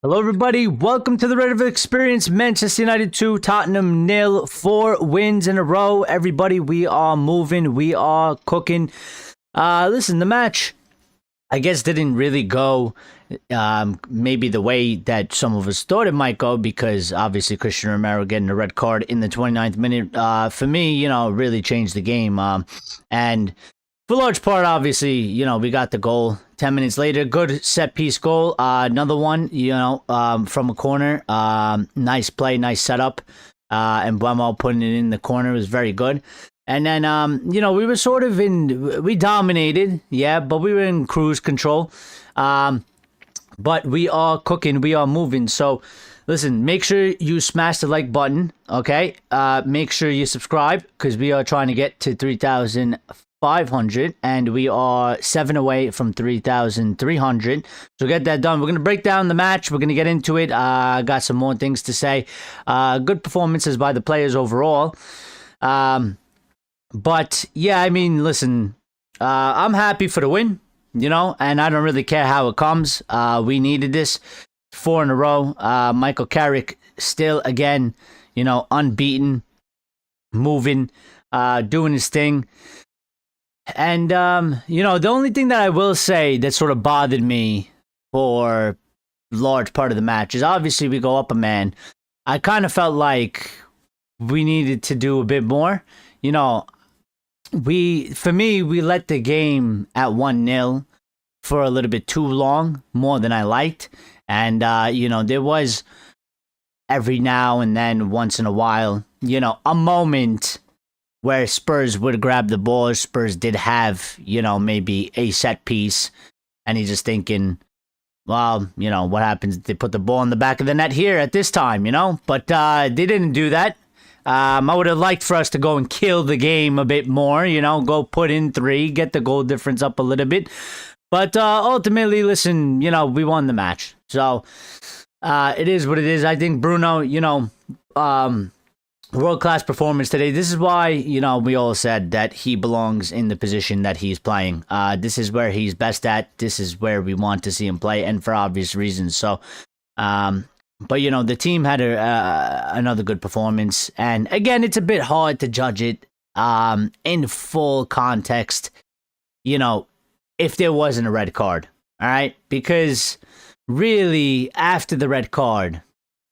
Hello, everybody. Welcome to the Red River Experience. Manchester United 2, Tottenham 0. 4 wins in a row. Everybody, we are moving. We are cooking. Listen, the match, I guess, didn't really go maybe the way that some of us thought it might go, because obviously Christian Romero getting a red card in the 29th minute, for me, really changed the game. And for large part, obviously, we got the goal 10 minutes later. Good set piece goal. Another one, from a corner. Nice play, nice setup. And Bruno putting it in the corner was very good. And then, we were sort of we dominated, yeah, but we were in cruise control. But we are cooking, we are moving. So, listen, make sure you smash the like button, okay? Make sure you subscribe, because we are trying to get to 3,500, and we are 7 away from 3,300. So get that done. We're going to break down the match. We're going to get into it. I got some more things to say. Good performances by the players overall. But, yeah, I mean, listen, I'm happy for the win, and I don't really care how it comes. We needed this 4 in a row. Michael Carrick still, again, unbeaten, moving, doing his thing. And, the only thing that I will say that sort of bothered me for large part of the match is obviously we go up a man. I kind of felt like we needed to do a bit more. For me, we let the game at 1-0 for a little bit too long, more than I liked. And, there was every now and then, once in a while, a moment where Spurs would grab the ball. Spurs did have, maybe a set piece. And he's just thinking, well, what happens if they put the ball in the back of the net here at this time, But they didn't do that. I would have liked for us to go and kill the game a bit more, go put in 3, get the goal difference up a little bit. But ultimately, listen, we won the match. So it is what it is. I think Bruno, world-class performance today. This is why, we all said that he belongs in the position that he's playing. This is where he's best at. This is where we want to see him play, and for obvious reasons. So, but, the team had another good performance. And, again, it's a bit hard to judge it in full context, if there wasn't a red card. All right? Because, really, after the red card,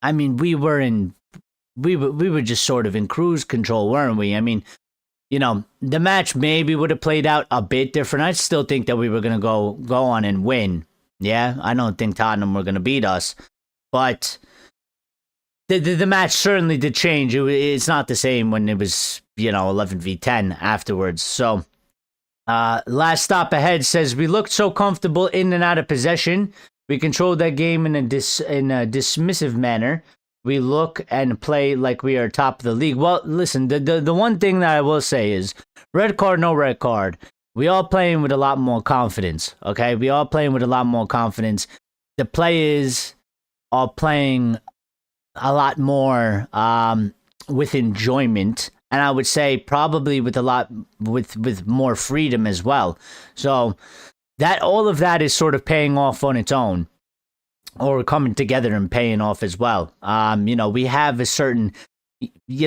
I mean, we were just sort of in cruise control, weren't we? I mean, the match maybe would have played out a bit different. I still think that we were going to go on and win. Yeah, I don't think Tottenham were going to beat us. But the match certainly did change. It's not the same when it was, 11v10 afterwards. So, last stop ahead says, we looked so comfortable in and out of possession. We controlled that game in a dismissive manner. We look and play like we are top of the league. Well, listen, the one thing that I will say is, red card, no red card, we all playing with a lot more confidence, okay? We all playing with a lot more confidence. The players are playing a lot more with enjoyment, and I would say probably with more freedom as well. So that all of that is sort of paying off on its own, or coming together and paying off as well. We have a certain,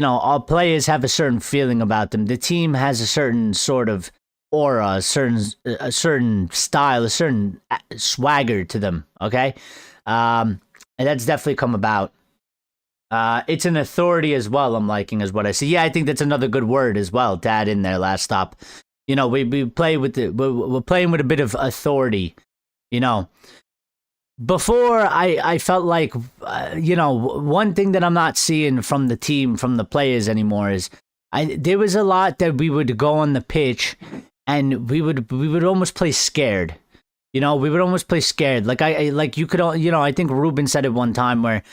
our players have a certain feeling about them. The team has a certain sort of aura, a certain style, a certain swagger to them, okay? And that's definitely come about. It's an authority as well, I'm liking, is what I see. Yeah, I think that's another good word as well to add in there, last stop. We play with we're playing with a bit of authority, Before, I felt like, one thing that I'm not seeing from the team, from the players anymore is, there was a lot that we would go on the pitch and we would almost play scared. We would almost play scared. Like you could, I think Ruben said it one time where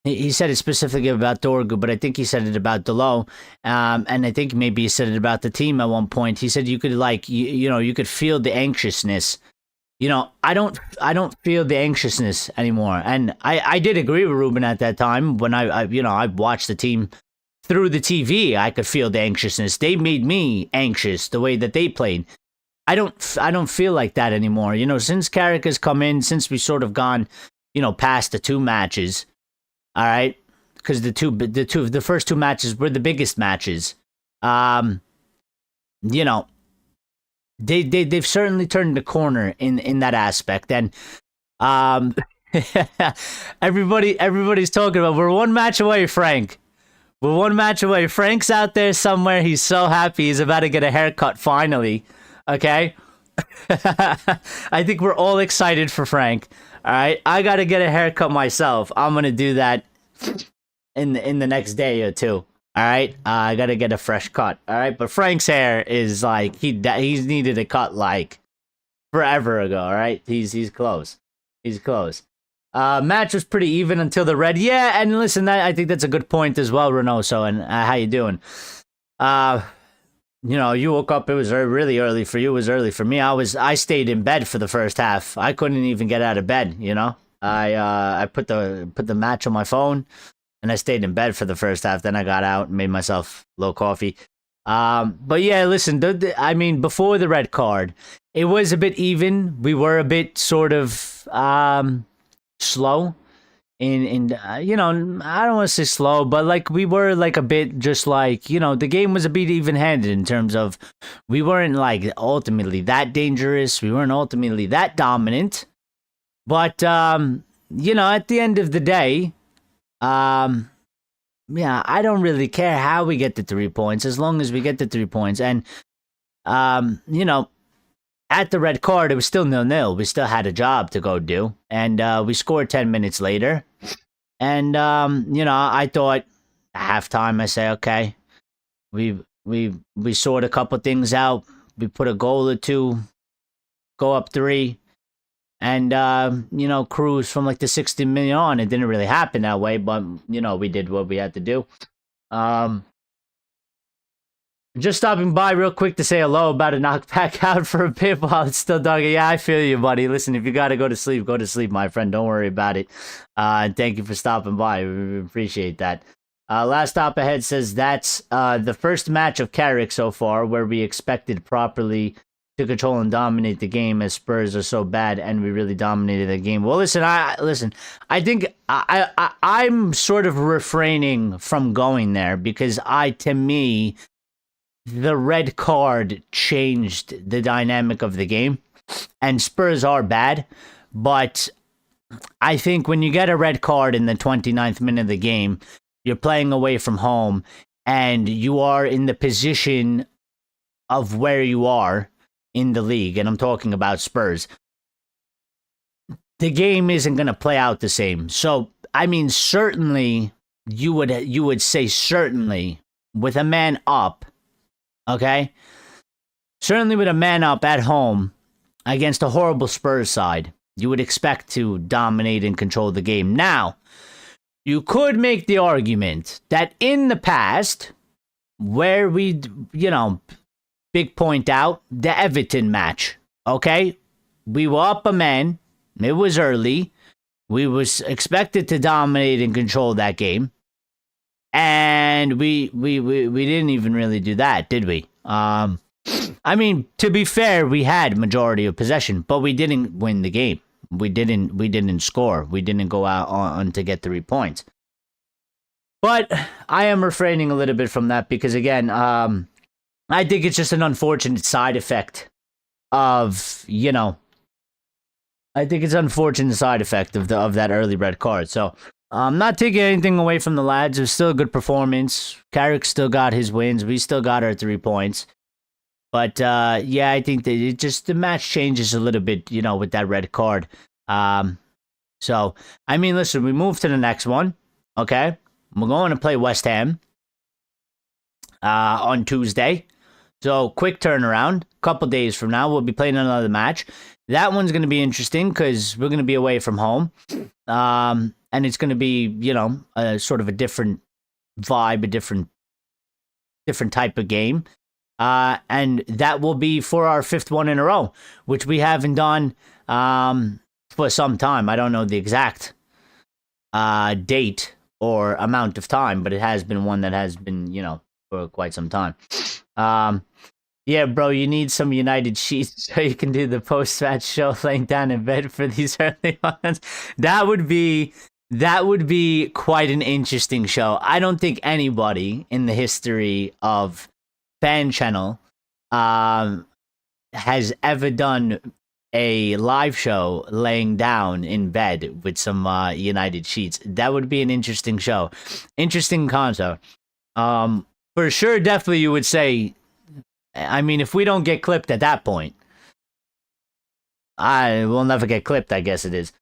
he said it specifically about Dorgu, but I think he said it about Delo. And I think maybe he said it about the team at one point. He said you could you could feel the anxiousness. I don't feel the anxiousness anymore. And I did agree with Ruben at that time when I watched the team through the TV. I could feel the anxiousness. They made me anxious the way that they played. I don't feel like that anymore. Since Carrick has come in, since we sort of gone past the 2 matches. All right, because the first 2 matches were the biggest matches. You know, they've certainly turned the corner in that aspect, and um, everybody's talking about we're 1 match away, Frank. We're 1 match away. Frank's out there somewhere. He's so happy. He's about to get a haircut finally. Okay. I think we're all excited for Frank. All right. I got to get a haircut myself. I'm going to do that in the next day or two. All right. I got to get a fresh cut. All right. But Frank's hair is like, he's needed a cut like forever ago. All right. He's close. He's close. Match was pretty even until the red. Yeah, and listen, I think that's a good point as well, Bruno. So, and how you doing? You woke up. It was really early for you. It was early for me. I stayed in bed for the first half. I couldn't even get out of bed. I put the match on my phone, and I stayed in bed for the first half. Then I got out and made myself a little coffee. But yeah, listen. I mean, before the red card, it was a bit even. We were a bit sort of slow in I don't want to say slow, but like we were like a bit just like, the game was a bit even-handed in terms of we weren't like ultimately that dangerous, we weren't ultimately that dominant, but at the end of the day, I don't really care how we get the 3 points as long as we get the 3 points. And at the red card, it was still 0-0. We still had a job to go do. And we scored 10 minutes later. And, I thought at halftime, I say, okay, we sort a couple things out. We put a goal or two, go up 3, and, cruise from like the 60 million on. It didn't really happen that way, but, we did what we had to do. Just stopping by real quick to say hello. About to knock back out for a bit while it's still dark. Yeah, I feel you, buddy. Listen, if you got to go to sleep, my friend. Don't worry about it. And thank you for stopping by. We appreciate that. Last stop ahead says that's the first match of Carrick so far where we expected properly to control and dominate the game, as Spurs are so bad and we really dominated the game. Well, listen. I think I'm sort of refraining from going there because to me, the red card changed the dynamic of the game, and Spurs are bad, but I think when you get a red card in the 29th minute of the game, you're playing away from home, and you are in the position of where you are in the league, and I'm talking about Spurs. The game isn't going to play out the same. So, I mean, certainly, you would say certainly, with a man up, okay? Certainly with a man up at home against a horrible Spurs side, you would expect to dominate and control the game. Now, you could make the argument that in the past, where we, big point out, the Everton match, okay? We were up a man. It was early. We was expected to dominate and control that game. And we didn't even really do that, did we? I mean, to be fair, we had majority of possession, but we didn't win the game. We didn't score. We didn't go out on to get 3 points. But I am refraining a little bit from that because, again, I think it's just an unfortunate side effect of, I think it's an unfortunate side effect of that early red card. So I'm not taking anything away from the lads. It was still a good performance. Carrick still got his wins. We still got our 3 points. But, I think that the match changes a little bit, with that red card. So, I mean, listen, we move to the next one, okay? We're going to play West Ham on Tuesday. So, quick turnaround. Couple days from now, we'll be playing another match. That one's going to be interesting because we're going to be away from home. And it's going to be, a sort of a different vibe, a different type of game. And that will be for our 5th one in a row, which we haven't done for some time. I don't know the exact date or amount of time, but it has been one that has been, for quite some time. Yeah, bro, you need some United sheets so you can do the post-match show laying down in bed for these early ones. That would be quite an interesting show. I don't think anybody in the history of Fan Channel um, has ever done a live show laying down in bed with some United sheets. That would be an interesting show. Interesting concept. For sure, definitely you would say, I mean, if we don't get clipped at that point, I will never get clipped, I guess it is.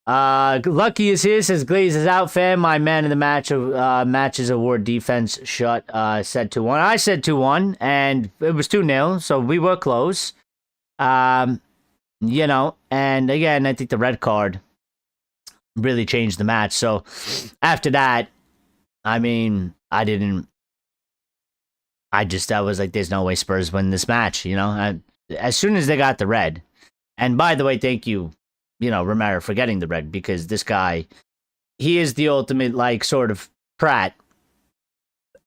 Lucky is here, says Glaze is out, fan. My man in the matches award defense shut, said 2-1. I said 2-1, and it was 2-0, so we were close. And again, I think the red card really changed the match. So after that, I mean, I was like, there's no way Spurs win this match, as soon as they got the red. And by the way, thank you, Romero, for getting the red, because this guy, he is the ultimate, like, sort of prat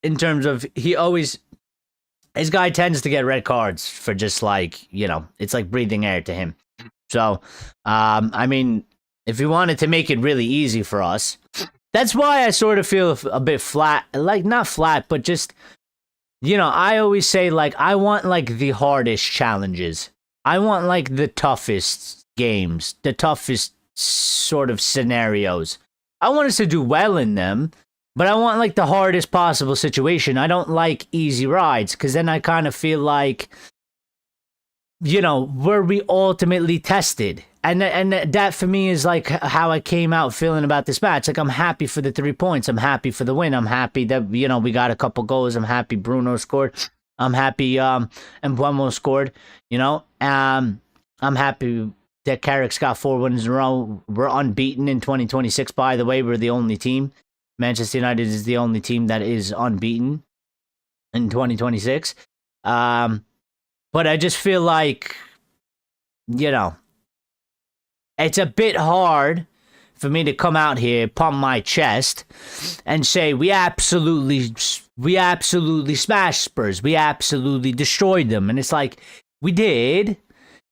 in terms of his guy tends to get red cards for just like, it's like breathing air to him. So, I mean, if we wanted to make it really easy for us, that's why I sort of feel a bit flat, like not flat, but just, I always say, like, I want like the hardest challenges. I want like the toughest games, the toughest sort of scenarios. I want us to do well in them, but I want like the hardest possible situation. I don't like easy rides, because then I kind of feel like, were we ultimately tested? And that for me is like how I came out feeling about this match. Like, I'm happy for the 3 points. I'm happy for the win. I'm happy that, we got a couple goals. I'm happy Bruno scored. I'm happy Mbuemo scored, I'm happy that Carrick's got 4 wins in a row. We're unbeaten in 2026, by the way. We're the only team. Manchester United is the only team that is unbeaten in 2026. But I just feel like, it's a bit hard for me to come out here, pump my chest, and say we absolutely smashed Spurs. We absolutely destroyed them. And it's like, we did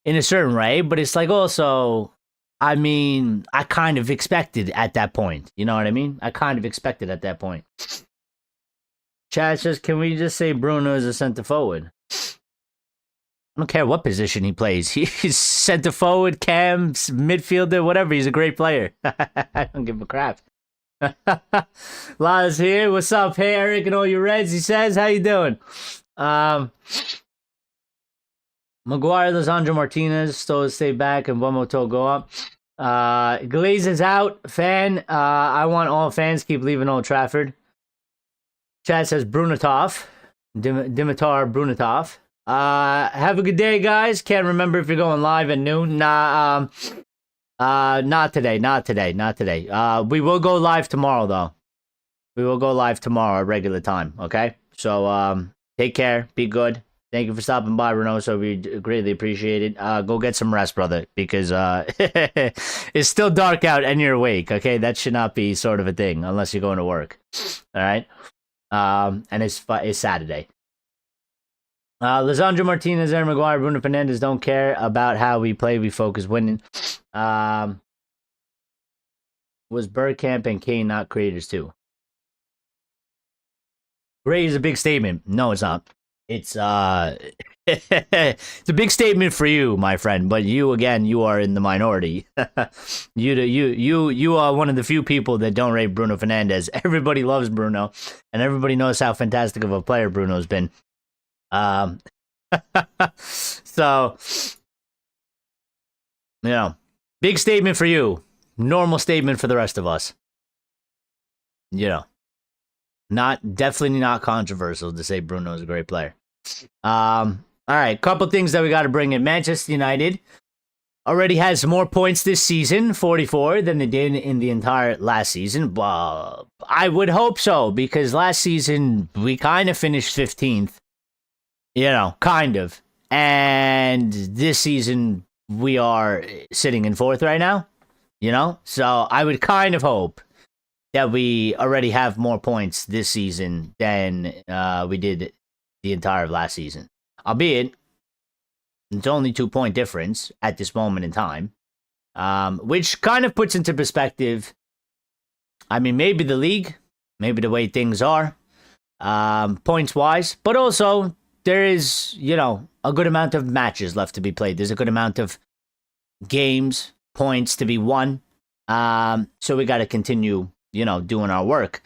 in a certain way, but it's like also, I mean, I kind of expected at that point. You know what I mean? I kind of expected at that point. Chad says, can we just say Bruno is a center forward? I don't care what position he plays. He's center forward, cam, midfielder, whatever. He's a great player. I don't give a crap. Lala's here. What's up? Hey, Eric and all your Reds. He says, how you doing? Maguire, Lisandro Martinez, still stay back, and Mbuemo go up. Glaze is out. Fan, I want all fans keep leaving Old Trafford. Chad says Brunatov. Dimitar Brunatov. Have a good day, guys. Can't remember if you're going live at noon. Not today. We will go live tomorrow, though. We will go live tomorrow at regular time, okay? So, take care. Be good. Thank you for stopping by, Bruno. So we greatly appreciate it. Go get some rest, brother, because it's still dark out and you're awake, okay? That should not be sort of a thing unless you're going to work, all right? And it's Saturday. Lisandro Martinez, Aaron Maguire, Bruno Fernandes don't care about how we play. We focus winning. Was Bergkamp and Kane not creators too? Great is a big statement. No, it's not. It's it's a big statement for you, my friend. But you are in the minority. You are one of the few people that don't rate Bruno Fernandes. Everybody loves Bruno, and everybody knows how fantastic of a player Bruno's been. So, big statement for you, normal statement for the rest of us. Definitely not controversial to say Bruno's a great player. All right, couple things that we got to bring in. Manchester United already has more points this season, 44, than they did in the entire last season. Well, I would hope so, because last season we kind of finished 15th. Kind of. And this season, we are sitting in 4th right now, So I would kind of hope that we already have more points this season than we did the entire of last season. albeit it's only 2-point difference at this moment in time, which kind of puts into perspective, I mean, maybe the league, maybe the way things are, points-wise, but also there is, a good amount of matches left to be played. There's a good amount of games, points to be won. So we got to continue, doing our work.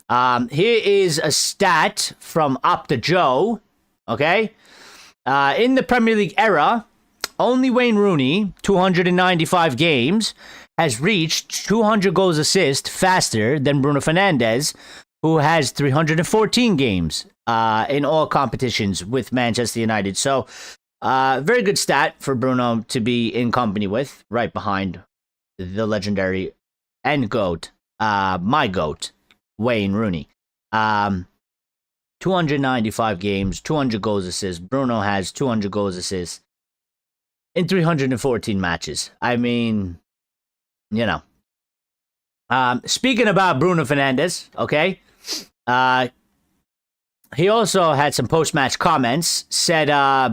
Here is a stat from Opta Joe, okay? In the Premier League era, only Wayne Rooney, 295 games, has reached 200 goals assist faster than Bruno Fernandes, who has 314 games in all competitions with Manchester United. So, very good stat for Bruno to be in company with, right behind the legendary and GOAT, my GOAT, Wayne Rooney. 295 games, 200 goals assists. Bruno has 200 goals assists in 314 matches. I mean, speaking about Bruno Fernandes, okay, he also had some post-match comments. Said,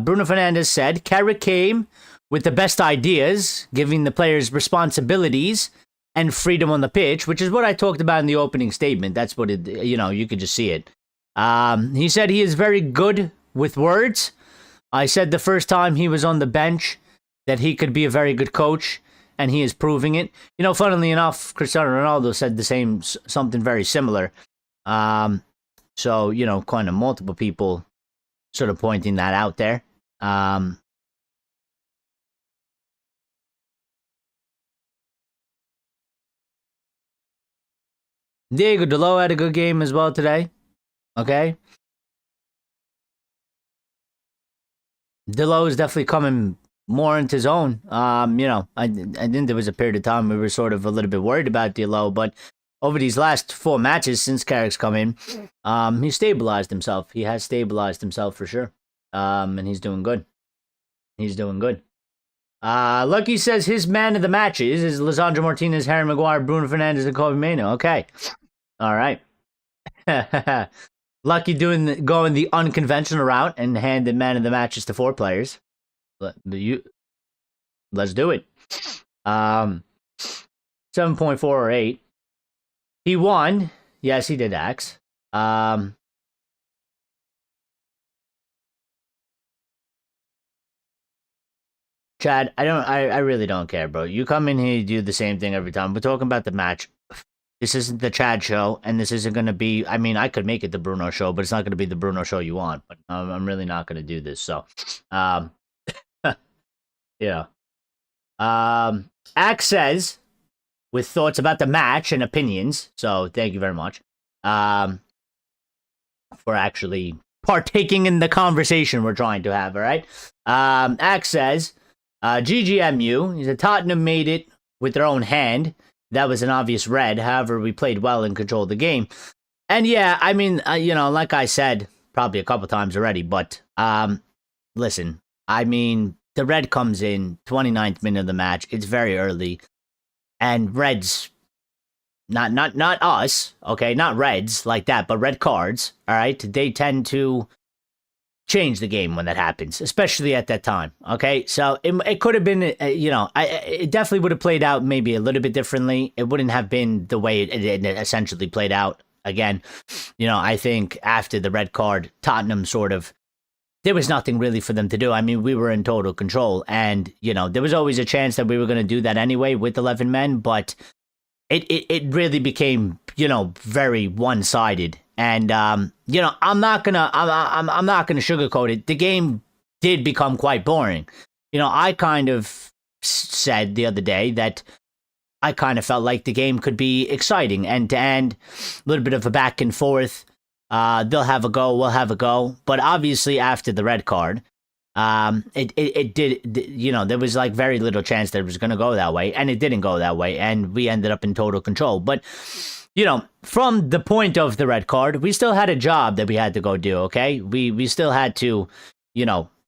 Bruno Fernandes said, Carrick came with the best ideas, giving the players responsibilities and freedom on the pitch, which is what I talked about in the opening statement. That's what it, you could just see it. He said he is very good with words. I said the first time he was on the bench that he could be a very good coach, and he is proving it. Funnily enough, Cristiano Ronaldo said the same, something very similar. So, kind of multiple people sort of pointing that out there. Diego Dalot had a good game as well today. Okay. Dalot is definitely coming more into his own. I think there was a period of time we were sort of a little bit worried about Dalot, but over these last 4 matches since Carrick's come in, he stabilized himself. He has stabilized himself for sure. And he's doing good. He's doing good. Lucky says his man of the matches is Lisandro Martinez, Harry Maguire, Bruno Fernandes, and Kobe Mainoo. Okay. All right. Lucky going the unconventional route and handing man of the matches to 4 players. Let's do it. 7.4 or 8. He won. Yes, he did, Axe. Chad, I really don't care, bro. You come in here, you do the same thing every time. We're talking about the match. This isn't the Chad show, and this isn't going to be, I mean, I could make it the Bruno show, but it's not going to be the Bruno show you want. But I'm really not going to do this, so. Yeah. Axe says, with thoughts about the match and opinions, so thank you very much, for actually partaking in the conversation we're trying to have, all right? Axe says, GGMU, he said, Tottenham made it with their own hand. That was an obvious red. However, we played well and controlled the game. And yeah, I mean, like I said, probably a couple times already, but listen, I mean, the red comes in 29th minute of the match. It's very early. And reds, not us, okay, not reds like that, but red cards, all right? They tend to change the game when that happens, especially at that time, okay? So it could have been, it definitely would have played out maybe a little bit differently. It wouldn't have been the way it essentially played out. Again, I think after the red card, Tottenham there was nothing really for them to do. I mean, we were in total control, and, there was always a chance that we were going to do that anyway with 11 men, but it really became, very one-sided. And, I'm not gonna sugarcoat it. The game did become quite boring. I kind of said the other day that I kind of felt like the game could be exciting, end to end, a little bit of a back and forth. They'll have a go, we'll have a go. But obviously after the red card, it did, there was like very little chance that it was going to go that way. And it didn't go that way. And we ended up in total control. But, from the point of the red card, we still had a job that we had to go do, okay? We still had to,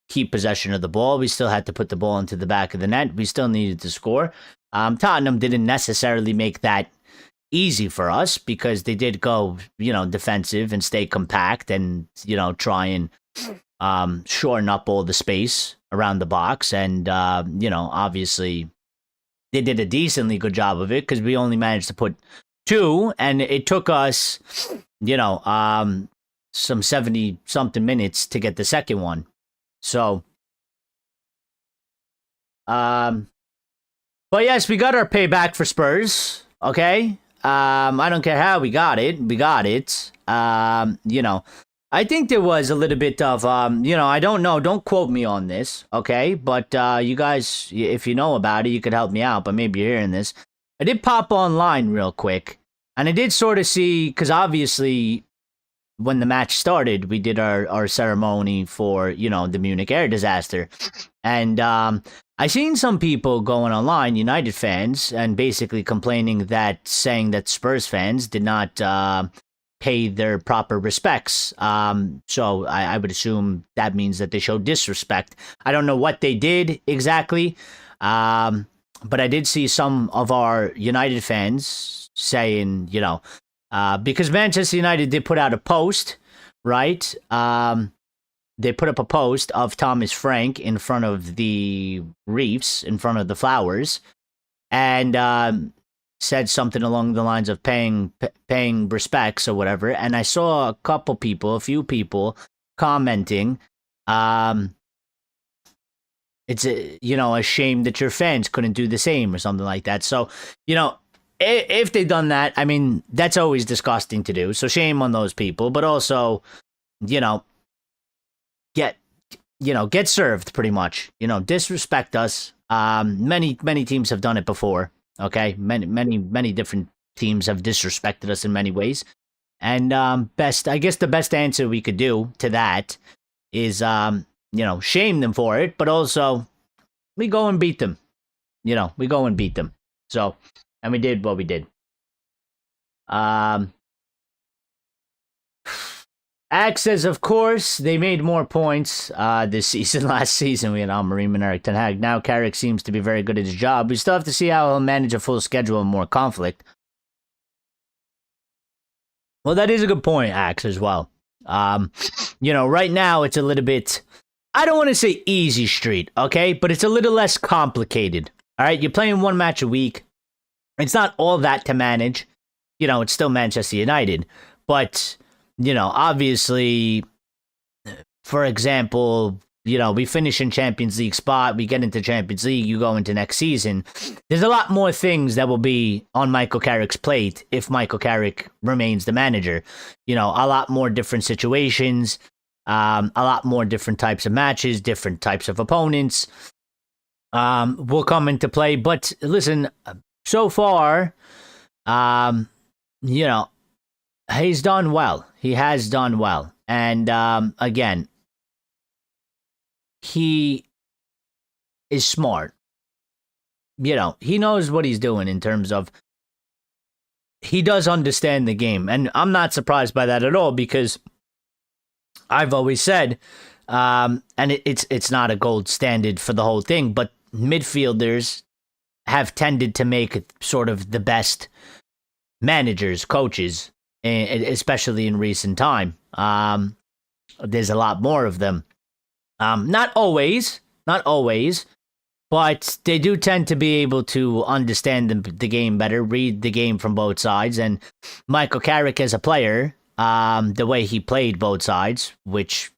keep possession of the ball. We still had to put the ball into the back of the net. We still needed to score. Tottenham didn't necessarily make that easy for us because they did go, defensive and stay compact and, try and, shoring up all the space around the box. And, obviously they did a decently good job of it because we only managed to put two, and it took us, some 70 something minutes to get the second one. So, but yes, we got our payback for Spurs. Okay. I don't care how we got it. We got it. I think there was a little bit of, I don't know. Don't quote me on this, okay? But you guys, if you know about it, you could help me out. But maybe you're hearing this. I did pop online real quick, and I did sort of see, because obviously when the match started, we did our ceremony for, the Munich air disaster. And I seen some people going online, United fans, and basically complaining saying that Spurs fans did not pay their proper respects. So I would assume that means that they showed disrespect. I don't know what they did exactly, but I did see some of our United fans saying, because Manchester United did put out a post, right? They put up a post of Thomas Frank in front of the reefs, in front of the flowers, and said something along the lines of paying respects or whatever. And I saw a few people commenting, it's a shame that your fans couldn't do the same or something like that. So, if they done that, I mean, that's always disgusting to do. So shame on those people, but also, get served pretty much. Disrespect us. Many teams have done it before. Okay, many different teams have disrespected us in many ways. And I guess the best answer we could do to that is shame them for it, but also we go and beat them. We go and beat them. So, and we did what we did. Axe says, of course, they made more points this season. Last season, we had Amorim and Eric Ten Hag. Now, Carrick seems to be very good at his job. We still have to see how he'll manage a full schedule and more conflict. Well, that is a good point, Axe, as well. Right now, it's a little bit, I don't want to say easy street, okay? But it's a little less complicated. All right, you're playing one match a week. It's not all that to manage. It's still Manchester United. But, obviously, for example, we finish in Champions League spot. We get into Champions League. You go into next season. There's a lot more things that will be on Michael Carrick's plate if Michael Carrick remains the manager. A lot more different situations, a lot more different types of matches, different types of opponents will come into play. But listen, so far, he's done well. He has done well. And again, he is smart. He knows what he's doing in terms of he does understand the game. And I'm not surprised by that at all because I've always said, and it's not a gold standard for the whole thing, but midfielders have tended to make sort of the best managers, coaches, especially in recent time. There's a lot more of them. Not always, but they do tend to be able to understand the game better, read the game from both sides. And Michael Carrick as a player, the way he played both sides, which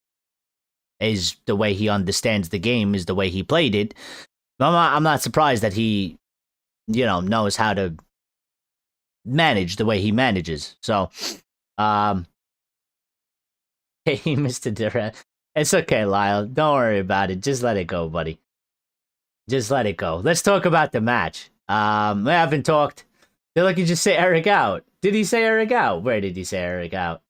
is the way he understands the game, is the way he played it. I'm not surprised that he, knows how to manage the way he manages. So, hey, Mr. Durant. It's okay, Lyle. Don't worry about it. Just let it go, buddy. Just let it go. Let's talk about the match. We haven't talked. They're like, you just say Eric out. Did he say Eric out? Where did he say Eric out?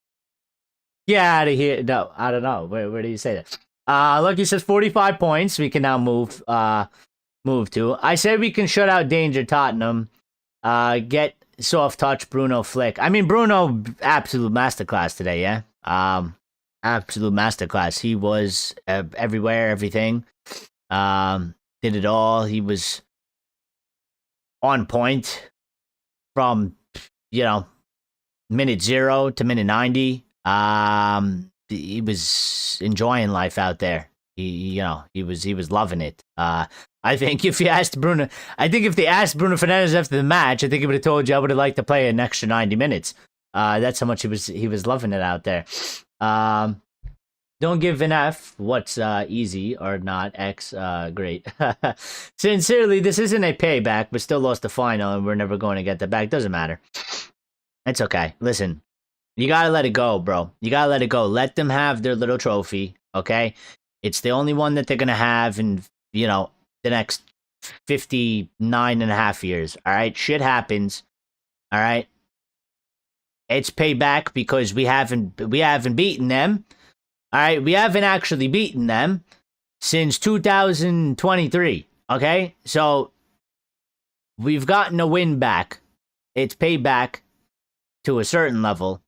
Get out of here. No, I don't know. Where did he say that? Look, he says 45 points. We can now move to. I said we can shut out Danger Tottenham. Get soft touch Bruno flick. I mean, Bruno, absolute masterclass today, yeah? Absolute masterclass. He was everywhere, everything. Did it all. He was on point from, minute 0 to minute 90. he was enjoying life out there. He was loving it. I think if you asked Bruno, I think if they asked Bruno Fernandes after the match, I think he would have told you I would have liked to play an extra 90 minutes. That's how much he was loving it out there. Don't give an F what's easy or not X great. Sincerely, this isn't a payback, but still lost the final and we're never going to get that back. Doesn't matter. It's okay. Listen, you gotta let it go, bro. You gotta let it go. Let them have their little trophy, okay? It's the only one that they're gonna have in, the next 59 and a half years, all right? Shit happens, all right? It's payback because we haven't beaten them, all right? We haven't actually beaten them since 2023, okay? So we've gotten a win back. It's payback to a certain level.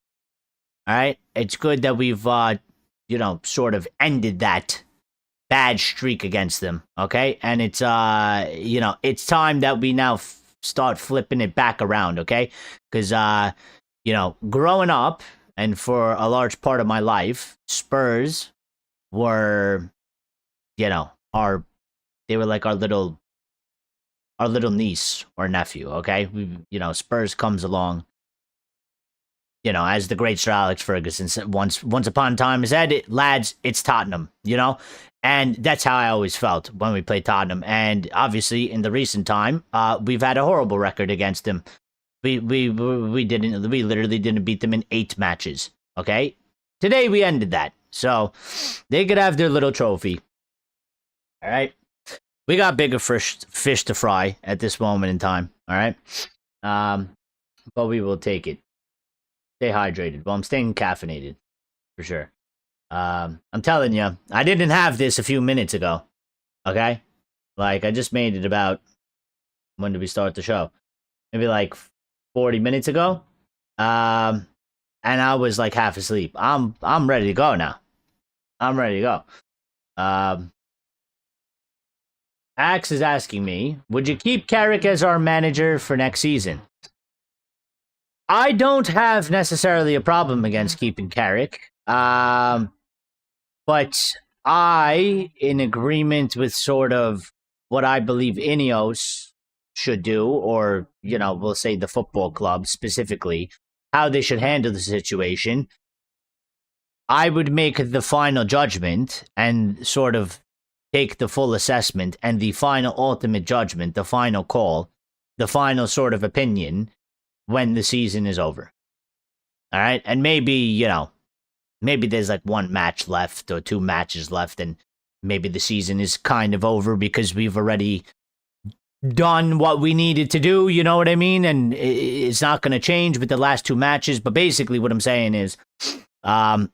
All right, it's good that we've, sort of ended that bad streak against them. Okay, and it's, it's time that we now start flipping it back around. Okay, because, growing up and for a large part of my life, Spurs were, they were like our little niece or nephew. Okay, Spurs comes along. As the great Sir Alex Ferguson said once upon a time said, lads, it's Tottenham, and that's how I always felt when we played Tottenham. And obviously, in the recent time, we've had a horrible record against them. We literally didn't beat them in 8 matches. Okay, today we ended that, so they could have their little trophy. All right, we got bigger fish to fry at this moment in time. All right, but we will take it. Stay hydrated. Well, I'm staying caffeinated, for sure. I'm telling you, I didn't have this a few minutes ago, okay? Like, I just made it about, when did we start the show? Maybe like 40 minutes ago. And I was like half asleep. I'm ready to go now. I'm ready to go. Axe is asking me, would you keep Carrick as our manager for next season? I don't have necessarily a problem against keeping Carrick, but I, in agreement with sort of what I believe Ineos should do, or, we'll say the football club specifically, how they should handle the situation, I would make the final judgment and sort of take the full assessment and the final ultimate judgment, the final call, the final sort of opinion when the season is over. All right. And maybe, maybe there's like 1 match left or 2 matches left, and maybe the season is kind of over because we've already done what we needed to do. You know what I mean? And it's not going to change with the last 2 matches. But basically, what I'm saying is, I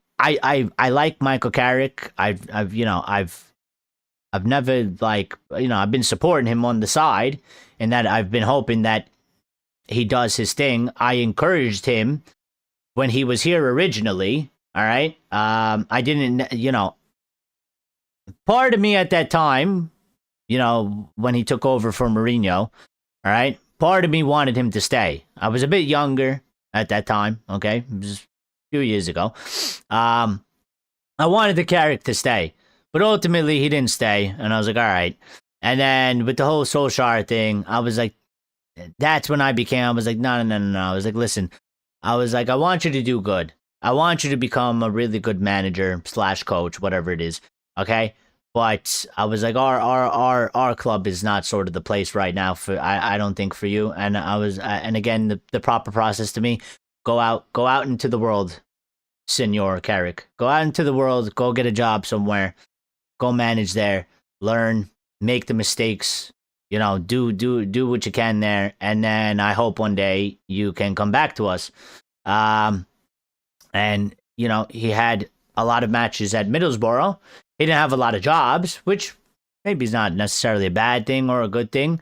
like Michael Carrick. I've never I've been supporting him on the side, and that I've been hoping that he does his thing. I encouraged him when he was here originally. All right. I didn't, part of me at that time, when he took over for Mourinho, all right, part of me wanted him to stay. I was a bit younger at that time. Okay. It was a few years ago. I wanted the Carrick to stay, but ultimately he didn't stay. And I was like, all right. And then with the whole Solskjaer thing, I was like, that's when I was like, no. I was like, listen, I want you to do good. I want you to become a really good manager / coach, whatever it is. Okay. But I was like, our club is not sort of the place right now I don't think for you. And and again, the proper process to me, go out into the world, Senor Carrick. Go out into the world, go get a job somewhere, go manage there, learn, make the mistakes, do what you can there, and then I hope one day you can come back to us. And he had a lot of matches at Middlesbrough. He didn't have a lot of jobs, which maybe is not necessarily a bad thing or a good thing,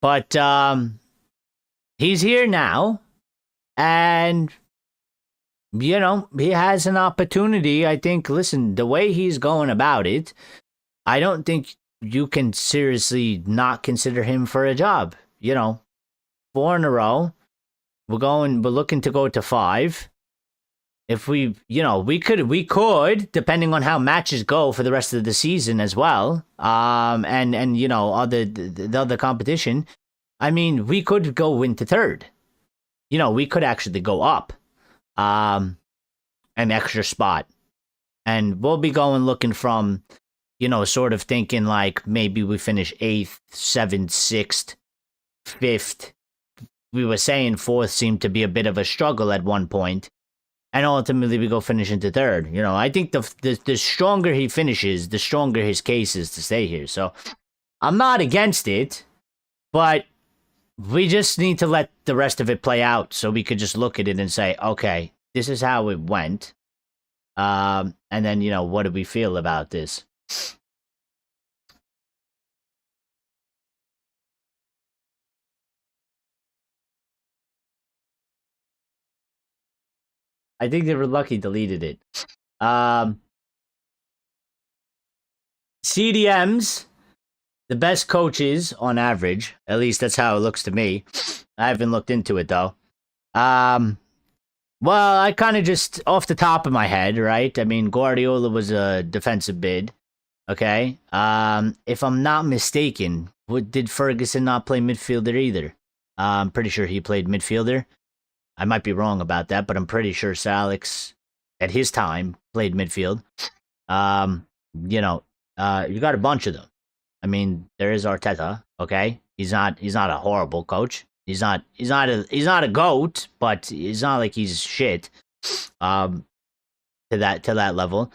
but he's here now, and he has an opportunity. I think. Listen, the way he's going about it, I don't think you can seriously not consider him for a job. 4 in a row. We're looking to go to 5. if we could, depending on how matches go for the rest of the season as well, and the other competition. I mean, we could go into third. We could actually go up, an extra spot, and we'll be going looking from, sort of thinking like maybe we finish 8th, 7th, 6th, 5th. We were saying 4th seemed to be a bit of a struggle at one point, and ultimately we go finish into third. I think the stronger he finishes, the stronger his case is to stay here. So I'm not against it, but we just need to let the rest of it play out so we could just look at it and say, okay, this is how it went. And then, what do we feel about this? I think they were lucky deleted it. CDMs, the best coaches on average. At least that's how it looks to me. I haven't looked into it though. Well, I kind of just off the top of my head, right? I mean, Guardiola was a defensive bid. Okay. If I'm not mistaken, did Ferguson not play midfielder either? I'm pretty sure he played midfielder. I might be wrong about that, but I'm pretty sure Sir Alex, at his time, played midfield. You got a bunch of them. I mean, there is Arteta. Okay, he's not a horrible coach. He's not a goat, but it's not like he's shit. To that level.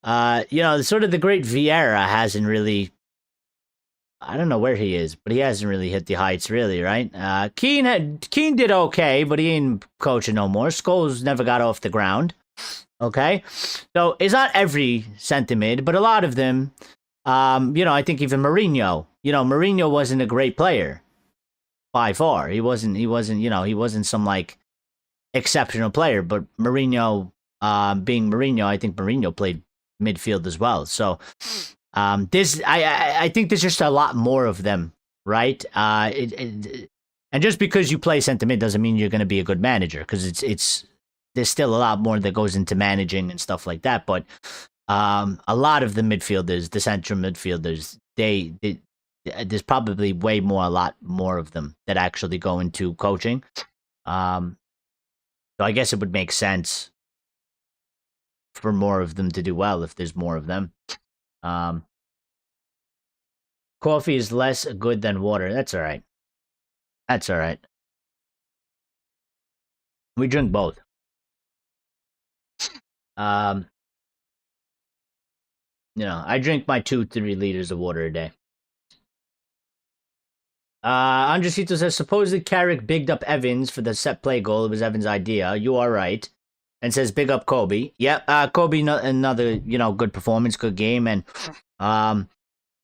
Sort of the great Vieira hasn't really. I don't know where he is, but he hasn't really hit the heights, really, right? Keane did okay, but he ain't coaching no more. Scholes never got off the ground. Okay, so it's not every centre-mid, but a lot of them. I think even Mourinho. Mourinho wasn't a great player by far. He wasn't. He wasn't some like exceptional player. But Mourinho, being Mourinho, I think Mourinho played midfield as well. So. I think there's just a lot more of them, right? And just because you play centre mid doesn't mean you're going to be a good manager, because there's still a lot more that goes into managing and stuff like that. But a lot of the midfielders, the central midfielders, there's probably a lot more of them that actually go into coaching. So I guess it would make sense for more of them to do well if there's more of them. Coffee is less good than water. That's all right. That's all right. We drink both. I drink my 2-3 liters of water a day. Andresito says, supposedly Carrick bigged up Evans for the set play goal. It was Evans' idea. You are right. And says, big up Kobe. Yep, Kobe, another, good performance, good game. And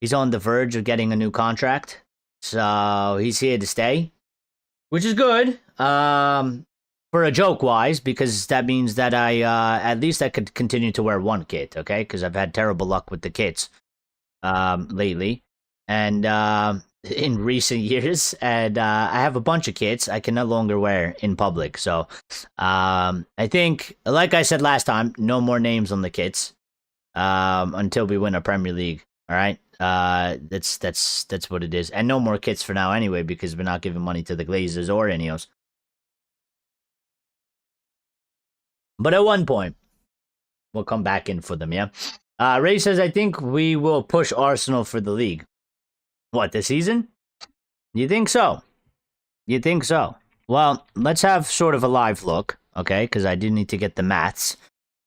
he's on the verge of getting a new contract. So he's here to stay, which is good. For a joke-wise, because that means that at least I could continue to wear one kit, okay? Because I've had terrible luck with the kits lately. And in recent years, and I have a bunch of kits I can no longer wear in public. So I think, like I said last time, no more names on the kits until we win a Premier League. All right, that's what it is, and no more kits for now anyway, because we're not giving money to the Glazers or Ineos. But at one point, we'll come back in for them. Yeah. Ray says, I think we will push Arsenal for the league. What, this season? You think so? You think so? Well, let's have sort of a live look, okay? Because I do need to get the maths.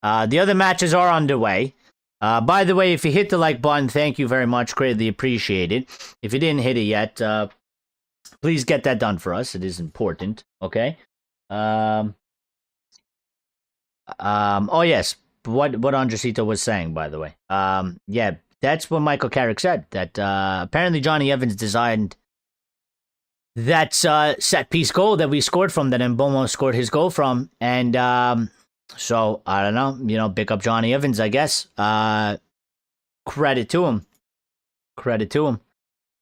The other matches are underway. By the way, if you hit the like button, thank you very much. Greatly appreciated. If you didn't hit it yet, please get that done for us. It is important, okay? Oh, yes. What Andresito was saying, by the way. Yeah. That's what Michael Carrick said, that apparently Johnny Evans designed that set piece goal that we scored from, that Mbomo scored his goal from. And so, I don't know, pick up Johnny Evans, I guess. Credit to him. Credit to him.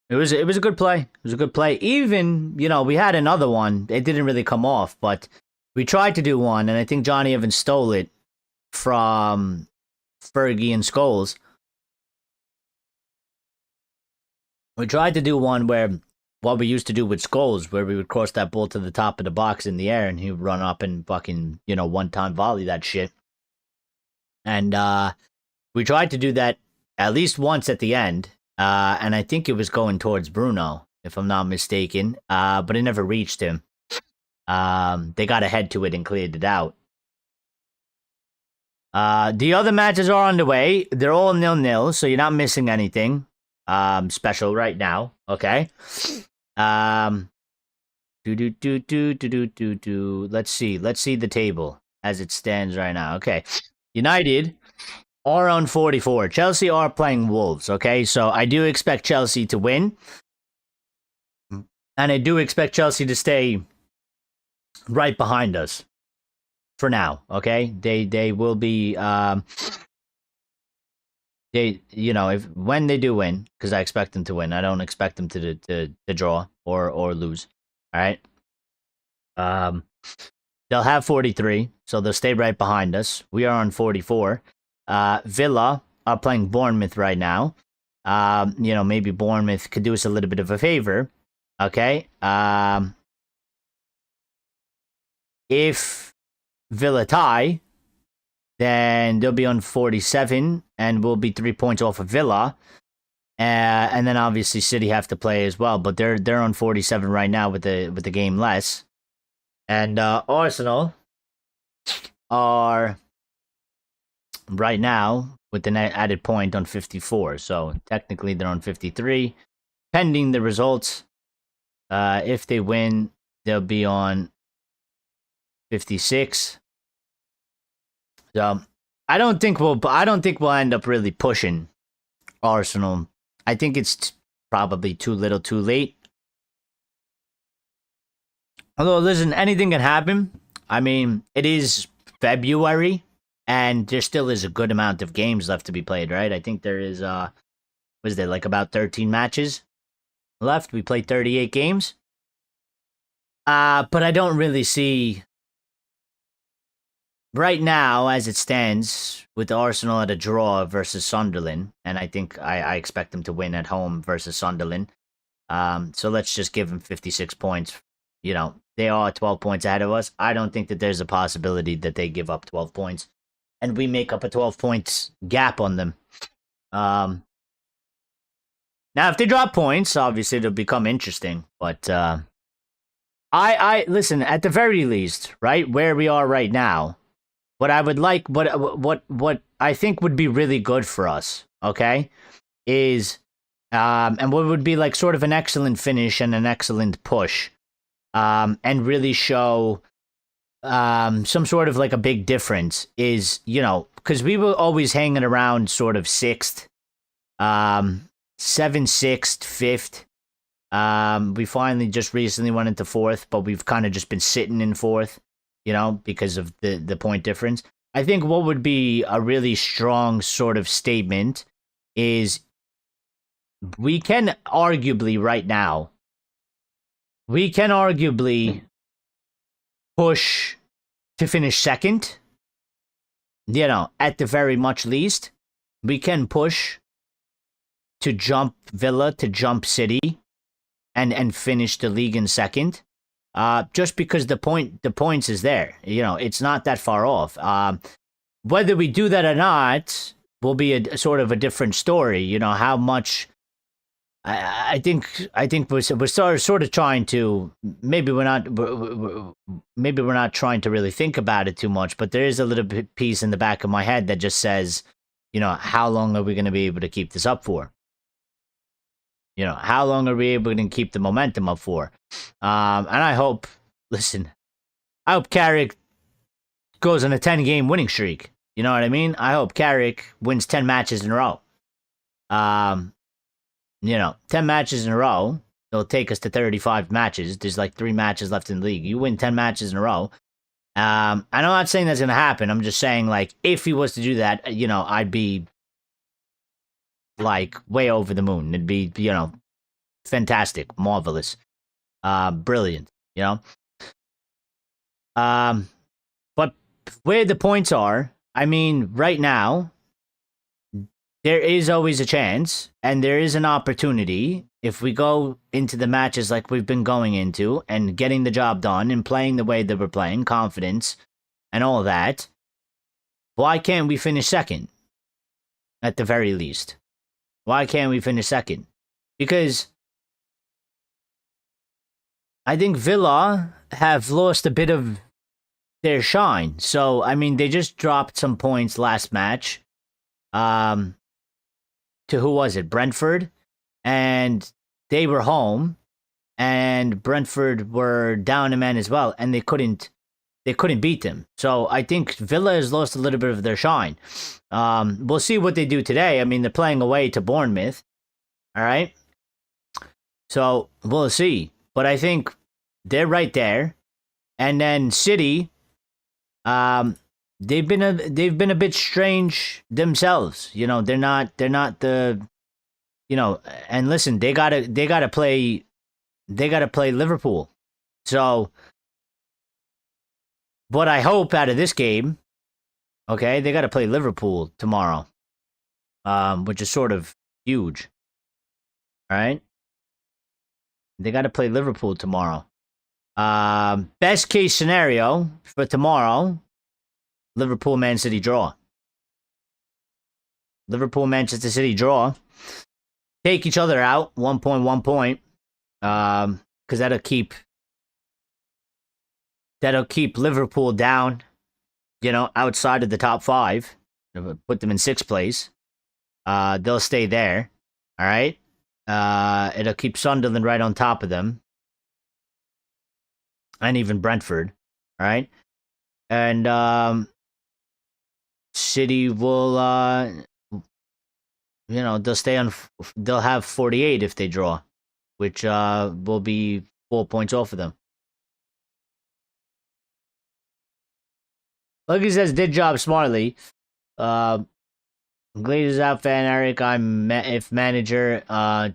It was a good play. It was a good play. Even, we had another one. It didn't really come off, but We tried to do one, and I think Johnny Evans stole it from Fergie and Scholes. We tried to do one where what we used to do with Scholes, where we would cross that ball to the top of the box in the air, and he would run up and fucking, one-time volley that shit. And we tried to do that at least once at the end, and I think it was going towards Bruno, if I'm not mistaken, but it never reached him. They got ahead to it and cleared it out. The other matches are on the way. They're all 0-0, so you're not missing anything special right now. Okay. Let's see the table as it stands right now. Okay. United are on 44. Chelsea are playing Wolves. Okay, so I do expect Chelsea to win, and I do expect Chelsea to stay right behind us for now. Okay, they will be if when they do win, because I expect them to win. I don't expect them to draw or lose. All right. They'll have 43, so they'll stay right behind us. We are on 44. Villa are playing Bournemouth right now. Maybe Bournemouth could do us a little bit of a favor. Okay. If Villa tie, then they'll be on 47, and we'll be 3 points off of Villa. And then obviously City have to play as well, but they're on 47 right now with the game less. And Arsenal are right now with the added point on 54. So technically they're on 53. Pending the results, if they win, they'll be on 56. So I don't think we'll end up really pushing Arsenal. I think it's probably too little, too late. Although, listen, anything can happen. I mean, it is February, and there still is a good amount of games left to be played, right? I think there is, was there like about 13 matches left? We played 38 games. But I don't really see right now, as it stands, with Arsenal at a draw versus Sunderland, and I think I expect them to win at home versus Sunderland. So let's just give them 56 points. They are 12 points ahead of us. I don't think that there's a possibility that they give up 12 points and we make up a 12 points gap on them. Now, if they drop points, obviously it'll become interesting. But I listen, at the very least, right, where we are right now, what I would like, what I think would be really good for us, okay, is, and what would be like sort of an excellent finish and an excellent push, and really show some sort of like a big difference is, because we were always hanging around sort of 6th, 7th, 6th, 5th. We finally just recently went into 4th, but we've kind of just been sitting in 4th, because of the point difference. I think what would be a really strong sort of statement is we can arguably right now, push to finish 2nd. At the very much least, we can push to jump Villa, to jump City, and finish the league in 2nd. Just because the points is there. It's not that far off. Whether we do that or not will be a sort of a different story. How much. I think we're sort of trying to, maybe we're not trying to really think about it too much, but there is a little bit piece in the back of my head that just says, how long are we going to be able to keep this up for? How long are we able to keep the momentum up for? And I hope Carrick goes on a 10-game winning streak. You know what I mean? I hope Carrick wins 10 matches in a row. 10 matches in a row, it'll take us to 35 matches. There's like 3 matches left in the league. You win 10 matches in a row. And I'm not saying that's going to happen. I'm just saying, like, if he was to do that, I'd be, like, way over the moon. It'd be, fantastic, marvelous, brilliant, But where the points are, I mean, right now, there is always a chance and there is an opportunity if we go into the matches like we've been going into and getting the job done and playing the way that we're playing, confidence and all that. Why can't we finish second at the very least? Why can't we finish second? Because I think Villa have lost a bit of their shine. So, I mean, they just dropped some points last match. To who was it? Brentford. And they were home. And Brentford were down a man as well. And they couldn't beat them. So I think Villa has lost a little bit of their shine. We'll see what they do today. I mean, they're playing away to Bournemouth. All right. So we'll see. But I think they're right there. And then City, they've been a bit strange themselves. You know, they're not the, you know, and listen, they gotta play Liverpool. So what I hope out of this game, okay, they gotta play Liverpool tomorrow. Which is sort of huge. All right. They gotta play Liverpool tomorrow. Best case scenario for tomorrow, Liverpool Man City draw. Liverpool Manchester City draw. Take each other out, 1 point. Because that'll keep Liverpool down, you know, outside of the top 5. Put them in 6th place. They'll stay there. All right. It'll keep Sunderland right on top of them. And even Brentford. All right. And City will, you know, they'll have 48 if they draw, which will be 4 points off of them. Lucky says, did job smartly. Glazers out, fan Eric. If manager,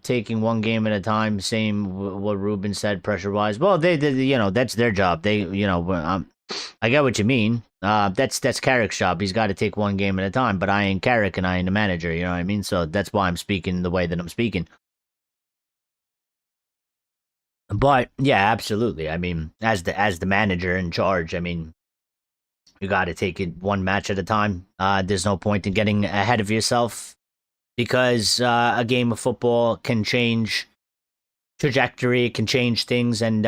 taking one game at a time. Same what Ruben said, pressure wise. Well, they you know, that's their job. They, you know, I get what you mean. That's Carrick's job. He's got to take one game at a time. But I ain't Carrick and I ain't the manager. You know what I mean? So that's why I'm speaking the way that I'm speaking. But yeah, absolutely. I mean, as the manager in charge, I mean, you got to take it one match at a time. There's no point in getting ahead of yourself because a game of football can change trajectory, it can change things, and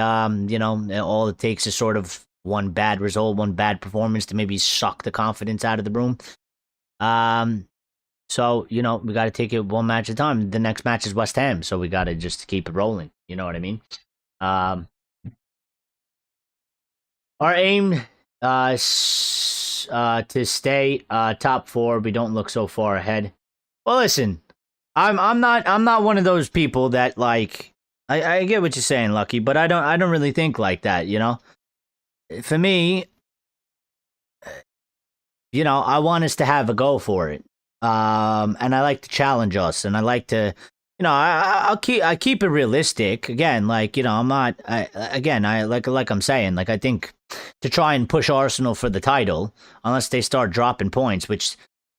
you know, all it takes is sort of one bad result, one bad performance to maybe suck the confidence out of the room. So you know, we got to take it one match at a time. The next match is West Ham, so we got to just keep it rolling. You know what I mean? Our aim. To stay top 4, we don't look so far ahead. Well, listen, I'm not one of those people that like I get what you're saying, Lucky, but I don't really think like that, you know. For me, you know, I want us to have a go for it, and I like to challenge us, and I like to, you know, I keep it realistic. Again, like, you know, I'm not. I like I'm saying, like, I think to try and push Arsenal for the title, unless they start dropping points. Which,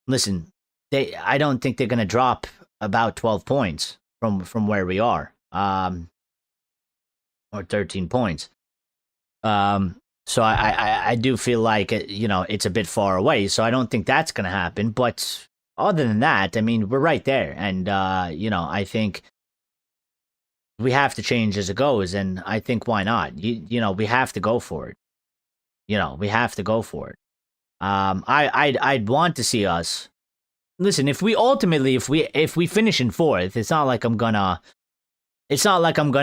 listen, I don't think they're gonna drop about 12 points from where we are, or 13 points. So I do feel like, you know, it's a bit far away. So I don't think that's gonna happen. But other than that, I mean, we're right there, and you know, I think we have to change as it goes, and I think why not? You know, we have to go for it. You know, we have to go for it. I'd want to see us. Listen, if we finish in 4th, it's not like I'm gonna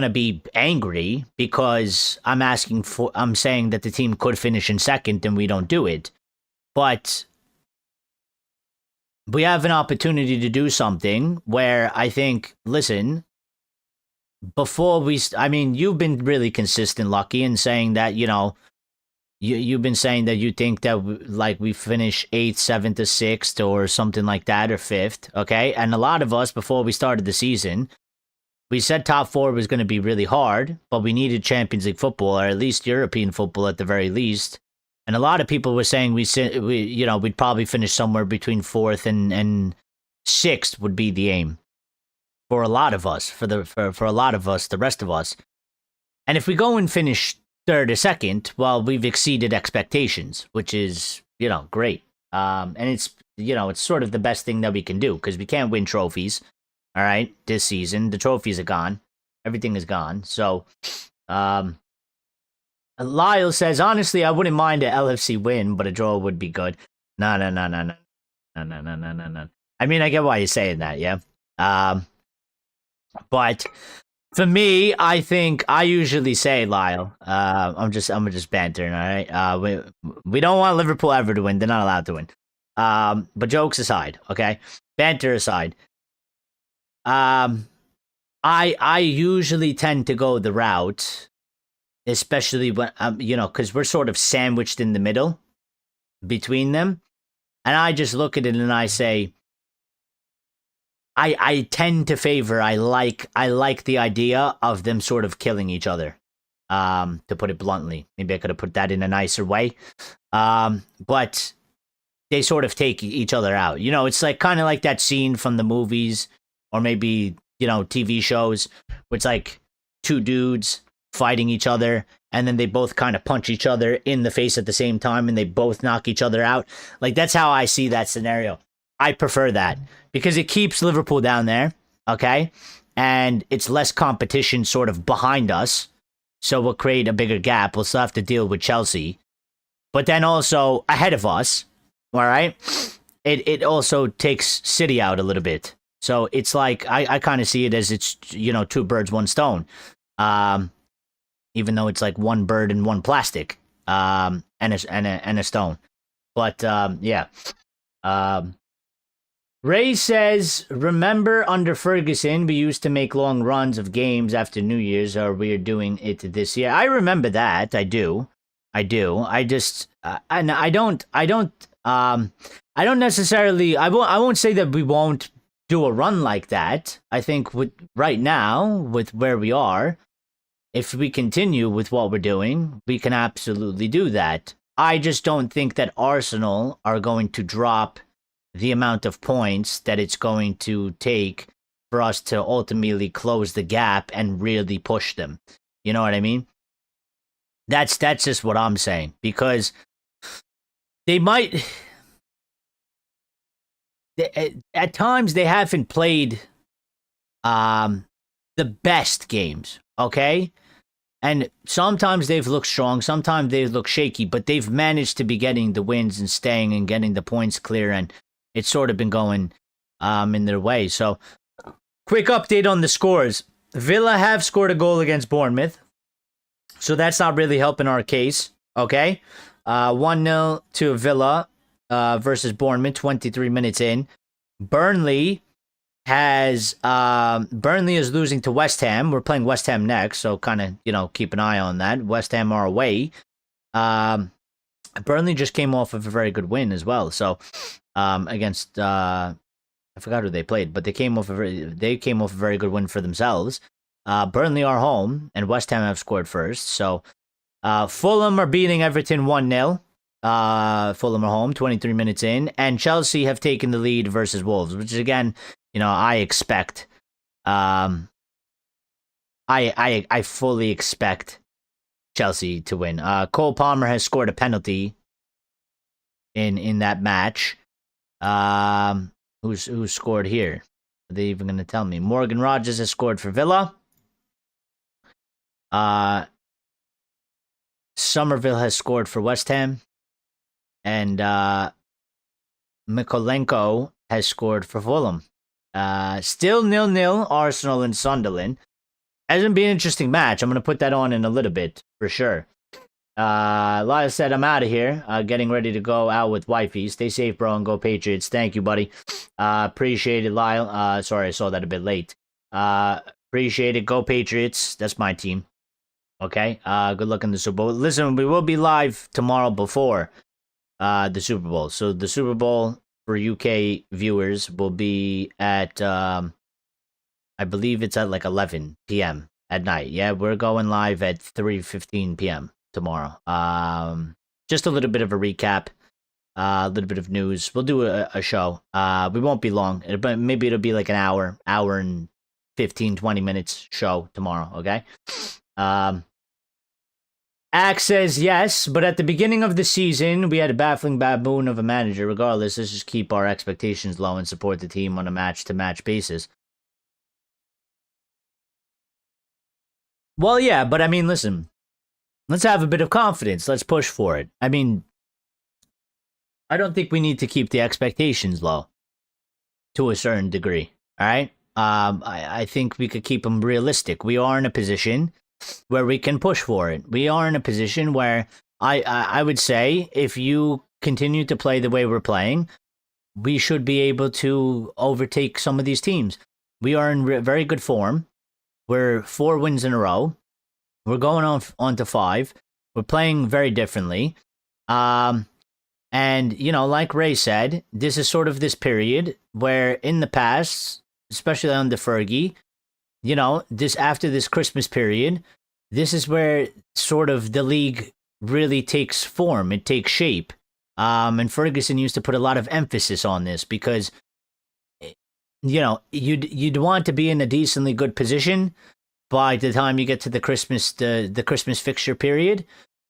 be angry because I'm saying that the team could finish in 2nd and we don't do it. But we have an opportunity to do something where I think, listen, I mean, you've been really consistent, Lucky, in saying that, you know, you've been saying that you think that we finish 8th, 7th, or 6th or something like that, or 5th, okay? And a lot of us, before we started the season, We said top 4 was going to be really hard, but we needed Champions League football, or at least European football at the very least. And a lot of people were saying we'd probably finish somewhere between 4th and 6th would be the aim for a lot of us, for a lot of us, the rest of us. And if we go and finish 3rd or 2nd, well, we've exceeded expectations, which is, great. And it's, it's sort of the best thing that we can do because we can't win trophies. All right, this season, the trophies are gone. Everything is gone. So, Lyle says, honestly, I wouldn't mind an LFC win, but a draw would be good. No. I mean, I get why you're saying that, yeah. But for me, I think I usually say, Lyle, I'm just bantering, all right? We don't want Liverpool ever to win. They're not allowed to win. But jokes aside, okay? Banter aside. I usually tend to go the route, especially when, because we're sort of sandwiched in the middle between them. And I just look at it and I say, I tend to favor, I like the idea of them sort of killing each other, to put it bluntly. Maybe I could have put that in a nicer way. But they sort of take each other out. It's like kind of like that scene from the movies or maybe, TV shows where it's like 2 dudes fighting each other and then they both kind of punch each other in the face at the same time and they both knock each other out. Like, that's how I see that scenario. I prefer that because it keeps Liverpool down there, okay? And it's less competition sort of behind us. So we'll create a bigger gap. We'll still have to deal with Chelsea. But then also ahead of us, all right? It also takes City out a little bit. So it's like, I kind of see it as it's, 2 birds, 1 stone. Even though it's like 1 bird and 1 plastic, and a stone. But, yeah. Ray says, remember under Ferguson, we used to make long runs of games after New Year's, or we're doing it this year. I remember that. I do. I just, and I don't necessarily, I won't say that we won't do a run like that. I think right now, with where we are, if we continue with what we're doing, we can absolutely do that. I just don't think that Arsenal are going to drop the amount of points that it's going to take for us to ultimately close the gap and really push them. You know what I mean? That's just what I'm saying, because they might, at times they haven't played the best games, okay? And sometimes they've looked strong, sometimes they've looked shaky, but they've managed to be getting the wins and staying and getting the points clear, and it's sort of been going in their way. So, quick update on the scores. Villa have scored a goal against Bournemouth, so that's not really helping our case, okay? 1-0 to Villa versus Bournemouth, 23 minutes in. Burnley is losing to West Ham. We're playing West Ham next, so kind of, keep an eye on that. West Ham are away. Burnley just came off of a very good win as well. So, against I forgot who they played, but they came off a very good win for themselves. Burnley are home, and West Ham have scored first. So, Fulham are beating Everton 1-0. Fulham are home, 23 minutes in, and Chelsea have taken the lead versus Wolves, which is, again, I expect. I fully expect Chelsea to win. Cole Palmer has scored a penalty in that match. Who's scored here? Are they even going to tell me? Morgan Rogers has scored for Villa. Somerville has scored for West Ham. And Mikolenko has scored for Fulham. Still 0-0, Arsenal and Sunderland. Hasn't been an interesting match. I'm going to put that on in a little bit, for sure. Lyle said, I'm out of here. Getting ready to go out with wifey. Stay safe, bro, and go Patriots. Thank you, buddy. Appreciate it, Lyle. Sorry, I saw that a bit late. Appreciate it. Go Patriots. That's my team. Okay? Good luck in the Super Bowl. Listen, we will be live tomorrow before the Super Bowl. So the Super Bowl for UK viewers will be at I believe it's at like 11 p.m. at night. Yeah, we're going live at 3:15 p.m. tomorrow. Just a little bit of a recap, a little bit of news. We'll do a show. We won't be long. Maybe it'll be like an hour and 15, 20 minutes show tomorrow. Okay. Axe says yes, but at the beginning of the season, we had a baffling baboon of a manager. Regardless, let's just keep our expectations low and support the team on a match-to-match basis. Well, yeah, but I mean, listen, let's have a bit of confidence. Let's push for it. I mean, I don't think we need to keep the expectations low to a certain degree. All right. I think we could keep them realistic. We are in a position where we can push for it. We are in a position where I would say if you continue to play the way we're playing, we should be able to overtake some of these teams. We are in very good form. We're 4 wins in a row. We're going on to 5. We're playing very differently. And, you know, like Ray said, this is sort of this period where in the past, especially under Fergie, you know, after this Christmas period, this is where sort of the league really takes form. It takes shape. And Ferguson used to put a lot of emphasis on this because, you know, you'd want to be in a decently good position by the time you get to the Christmas fixture period.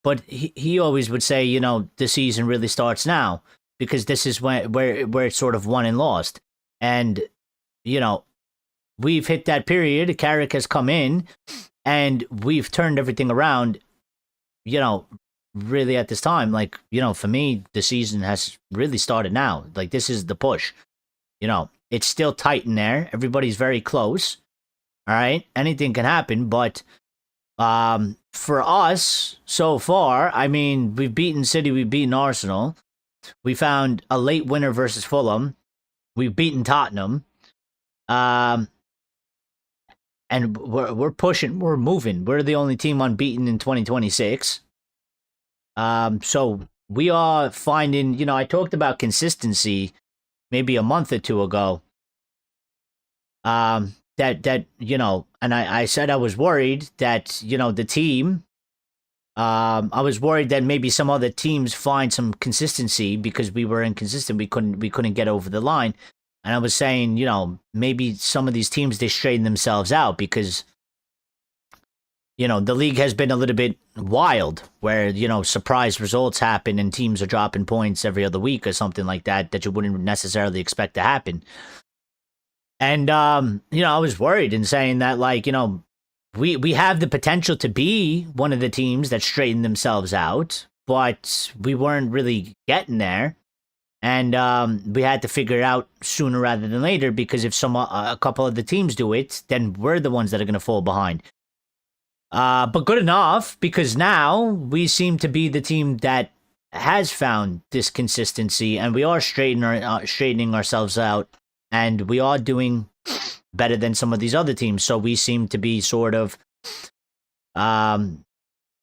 But he always would say, you know, the season really starts now because this is where it's sort of won and lost. And, you know, we've hit that period. Carrick has come in and we've turned everything around, you know, really at this time. Like, you know, for me, the season has really started now. Like, this is the push. You know, it's still tight in there. Everybody's very close. All right. Anything can happen. But for us so far, I mean, we've beaten City. We've beaten Arsenal. We found a late winner versus Fulham. We've beaten Tottenham. And we're pushing, we're moving. We're the only team unbeaten in 2026. So we are finding, you know, I talked about consistency maybe a month or two ago. That you know, and I said I was worried that, you know, the team, I was worried that maybe some other teams find some consistency because we were inconsistent. We couldn't get over the line. And I was saying, you know, maybe some of these teams, they straighten themselves out because, you know, the league has been a little bit wild where, you know, surprise results happen and teams are dropping points every other week or something like that you wouldn't necessarily expect to happen. And, you know, I was worried in saying that, like, you know, we have the potential to be one of the teams that straighten themselves out, but we weren't really getting there. And we had to figure it out sooner rather than later because if a couple of the teams do it, then we're the ones that are going to fall behind. But good enough because now we seem to be the team that has found this consistency and we are straightening ourselves out and we are doing better than some of these other teams. So we seem to be sort of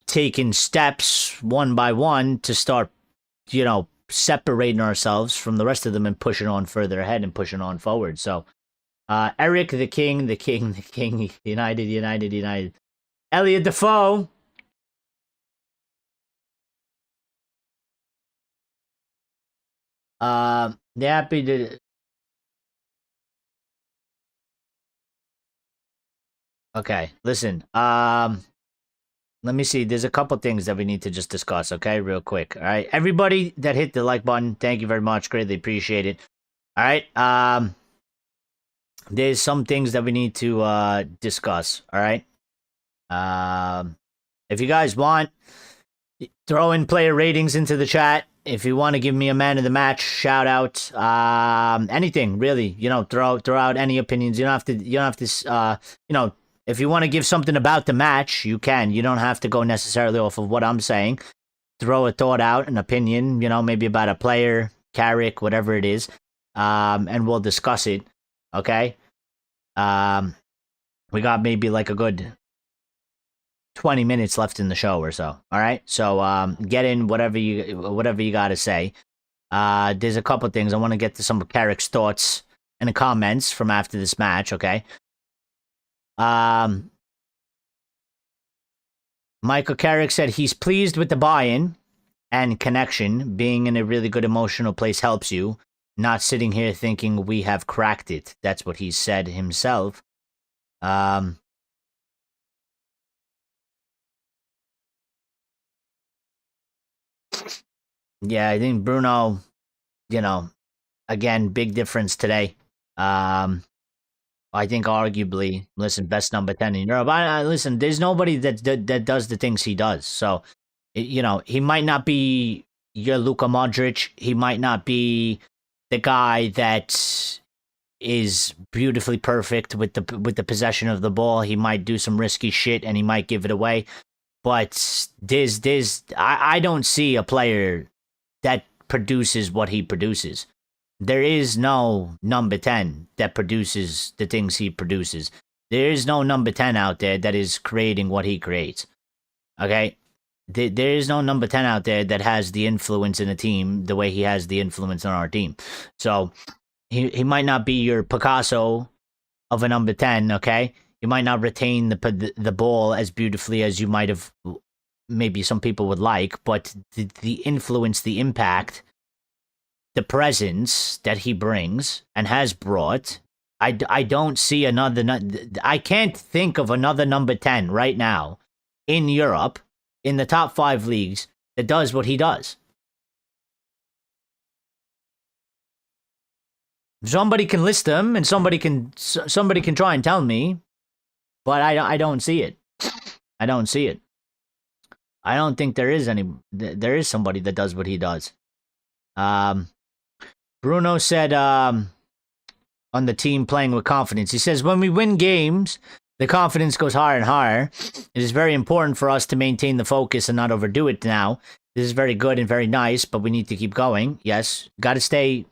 taking steps one by one to start, you know, separating ourselves from the rest of them and pushing on further ahead and pushing on forward. So, Eric, the king, United. Elliot Defoe. They're happy to. Okay, listen. Let me see. There's a couple things that we need to just discuss, okay? Real quick. All right. Everybody that hit the like button, thank you very much. Greatly appreciate it. All right. There's some things that we need to discuss. All right. If you guys want, throw in player ratings into the chat. If you want to give me a man of the match, shout out. Anything really, you know, throw out any opinions. You don't have to you know, if you want to give something about the match, you can. You don't have to go necessarily off of what I'm saying. Throw a thought out, an opinion, you know, maybe about a player, Carrick, whatever it is, and we'll discuss it. Okay. We got maybe like a good 20 minutes left in the show or so. All right. So get in whatever you got to say. There's a couple things I want to get to some of Carrick's thoughts and the comments from after this match. Okay. Um, Michael Carrick said he's pleased with the buy-in and connection. Being in a really good emotional place helps you. Not sitting here thinking we have cracked it. That's what he said himself. Um, yeah, I think Bruno, again, big difference today. I think arguably, listen, best number 10 in Europe. Listen, there's nobody that does the things he does. So, he might not be your Luka Modric. He might not be the guy that is beautifully perfect with the possession of the ball. He might do some risky shit and he might give it away. But I don't see a player that produces what he produces. There is no number 10 that produces the things he produces. There is no number 10 out there that is creating what he creates. Okay? There is no number 10 out there that has the influence in a team the way he has the influence on our team. So he might not be your Picasso of a number 10, okay? You might not retain the ball as beautifully as you might have, maybe some people would like, but the influence, the impact, the presence that he brings and has brought, I don't see another. I can't think of another number 10 right now in Europe, in the top 5 leagues, that does what he does. Somebody can list them, and somebody can try and tell me, but I don't see it. I don't see it. I don't think there is somebody that does what he does. Bruno said on the team playing with confidence. He says, when we win games, the confidence goes higher and higher. It is very important for us to maintain the focus and not overdo it now. This is very good and very nice, but we need to keep going. Yes, got to stay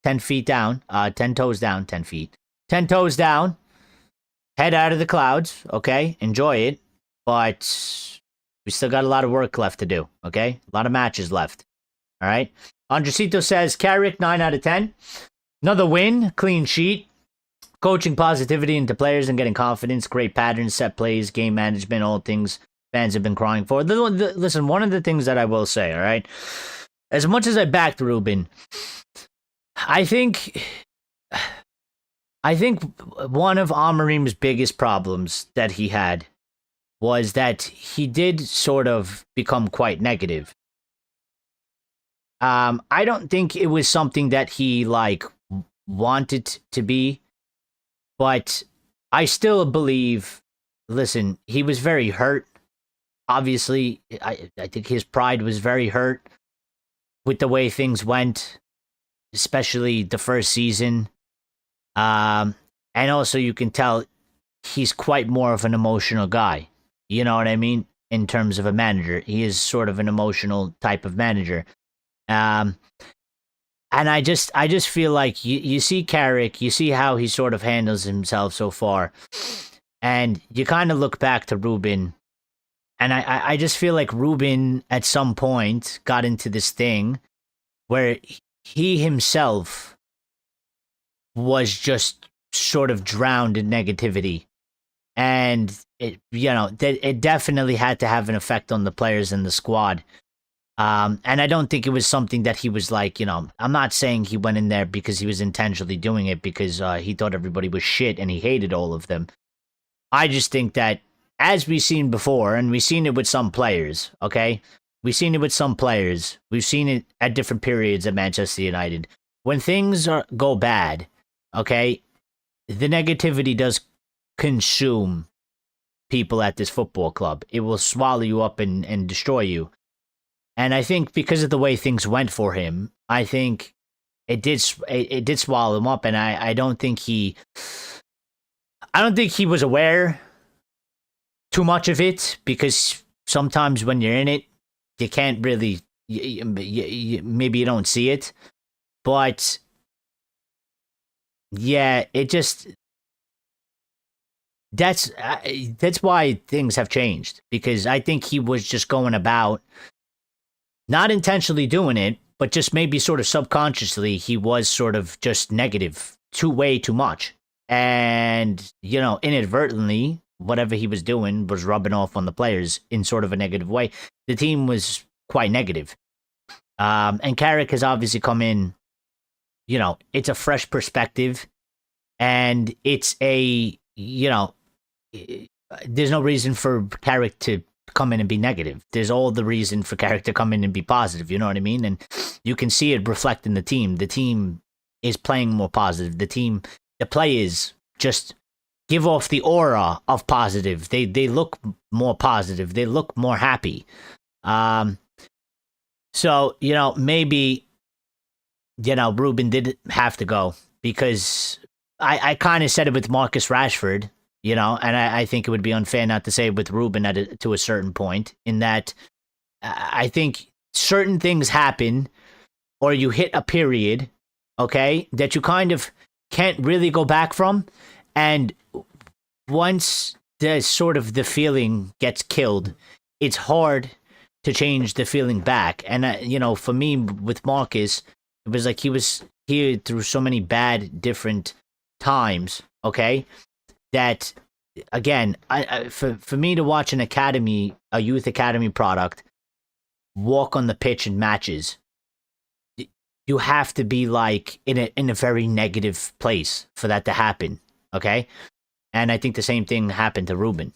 10 feet down, 10 toes down, 10 feet. 10 toes down, head out of the clouds, okay? Enjoy it, but we still got a lot of work left to do, okay? A lot of matches left, all right? Andresito says, Carrick, 9 out of 10. Another win, clean sheet. Coaching positivity into players and getting confidence, great patterns, set plays, game management, all things fans have been crying for. Listen, one of the things that I will say, all right? As much as I backed Ruben, I think one of Amorim's biggest problems that he had was that he did sort of become quite negative. I don't think it was something that he wanted to be, but I still believe, listen, he was very hurt. Obviously, I think his pride was very hurt with the way things went, especially the first season. And also you can tell he's quite more of an emotional guy. You know what I mean? In terms of a manager, he is sort of an emotional type of manager. And I just feel like you see Carrick, you see how he sort of handles himself so far, and you kind of look back to Ruben, and I just feel like Ruben at some point got into this thing where he himself was just sort of drowned in negativity, and it definitely had to have an effect on the players in the squad. And I don't think it was something that he was I'm not saying he went in there because he was intentionally doing it because he thought everybody was shit and he hated all of them. I just think that, as we've seen before, and we've seen it with some players, okay? We've seen it with some players. We've seen it at different periods at Manchester United. When things go bad, okay, the negativity does consume people at this football club. It will swallow you up and destroy you. And I think because of the way things went for him, I think it did swallow him up, and I don't think he was aware too much of it, because sometimes when you're in it, you can't really maybe you don't see it, but yeah, it just that's why things have changed, because I think he was just going about, not intentionally doing it, but just maybe sort of subconsciously, he was sort of just negative way too much. and inadvertently, whatever he was doing was rubbing off on the players in sort of a negative way. The team was quite negative. And Carrick has obviously come in. It's a fresh perspective, and it's there's no reason for Carrick to come in and be negative. There's all the reason for Carrick to come in and be positive. You know what I mean? And you can see it reflect in the team. The team is playing more positive. The players just give off the aura of positive. They look more positive. They look more happy. So maybe Ruben did have to go, because I kind of said it with Marcus Rashford, and I think it would be unfair not to say it with Ruben to a certain point, in that I think certain things happen, or you hit a period, okay, that you kind of can't really go back from. And once the feeling gets killed, it's hard to change the feeling back. And, for me, with Marcus, it was like he was here through so many bad, different times, okay, that, again, for me to watch a youth academy product walk on the pitch in matches, you have to be like in a very negative place for that to happen, okay? And I think the same thing happened to Ruben.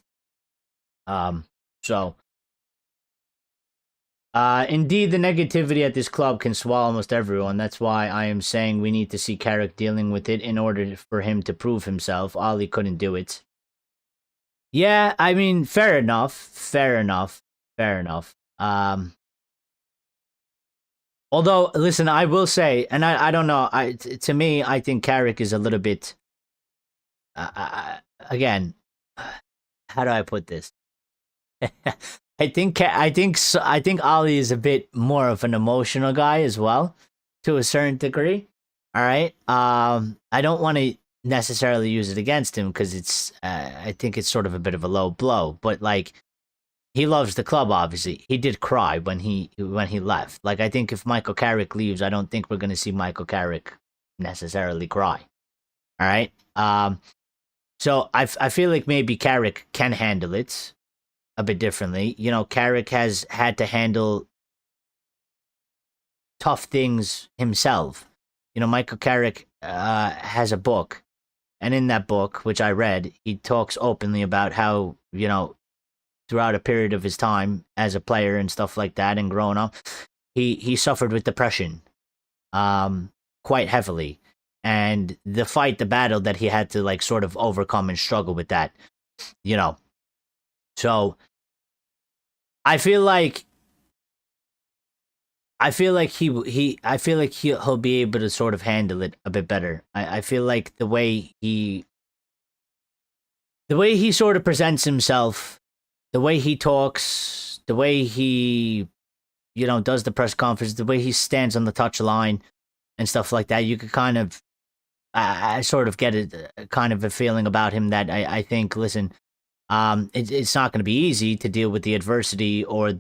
Indeed, the negativity at this club can swallow almost everyone. That's why I am saying we need to see Carrick dealing with it in order for him to prove himself. Ollie couldn't do it. Yeah, I mean, fair enough. Although, listen, I will say, and I don't know, to me, I think Carrick is a little bit, again, how do I put this? I think Ollie is a bit more of an emotional guy as well, to a certain degree. All right. I don't want to necessarily use it against him, because it's I think it's sort of a bit of a low blow, but like, he loves the club. Obviously, he did cry when he left. Like, I think if Michael Carrick leaves, I don't think we're going to see Michael Carrick necessarily cry. All right. So I feel like maybe Carrick can handle it a bit differently. Carrick has had to handle tough things himself. Michael Carrick has a book, and in that book, which I read, he talks openly about how, throughout a period of his time as a player and stuff like that, and growing up, he suffered with depression quite heavily. And the battle that he had to, like, sort of overcome and struggle with that, So I feel like he'll be able to sort of handle it a bit better. I feel like the way he sort of presents himself, the way he talks, the way he does the press conference, the way he stands on the touch line and stuff like that, you could kind of I sort of get a kind of a feeling about him that I think, listen, it's not going to be easy to deal with the adversity or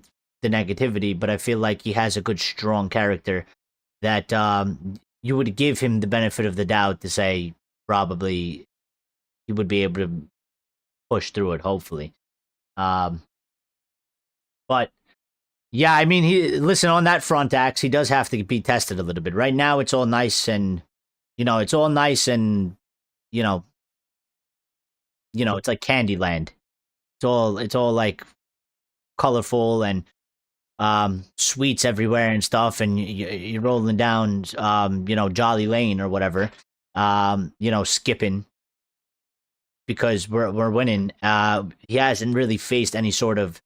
the negativity, but I feel like he has a good, strong character that you would give him the benefit of the doubt to say probably he would be able to push through it, hopefully. But yeah, I mean, listen, on that front, Axe, he does have to be tested a little bit. Right now, it's all nice and, it's like Candyland. It's all like colorful and sweets everywhere and stuff, and you're rolling down, Jolly Lane or whatever, skipping because we're winning. He hasn't really faced any sort of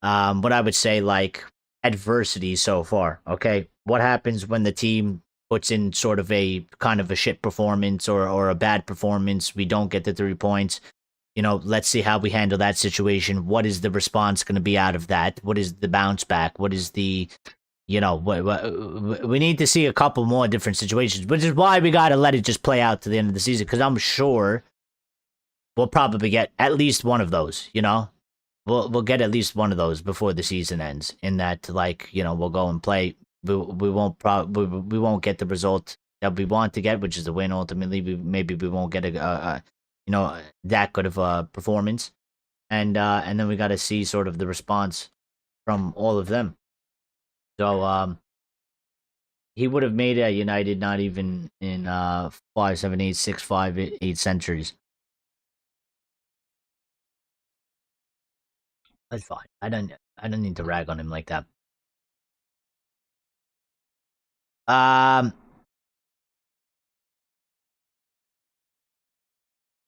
what I would say, like, adversity so far. Okay, what happens when the team puts in sort of a kind of a shit performance or a bad performance? We don't get the 3 points. Let's see how we handle that situation. What is the response going to be out of that? What is the bounce back? What is the, we need to see a couple more different situations, which is why we got to let it just play out to the end of the season, because I'm sure we'll probably get at least one of those, We'll get at least one of those before the season ends, in that, like, we'll go and play. We won't get the result that we want to get, which is a win. Ultimately, maybe we won't get that good of a performance, and then we got to see sort of the response from all of them. So he would have made it at United not even in 5, 7, 8, 6, 5, 8 centuries. That's fine. I don't need to rag on him like that.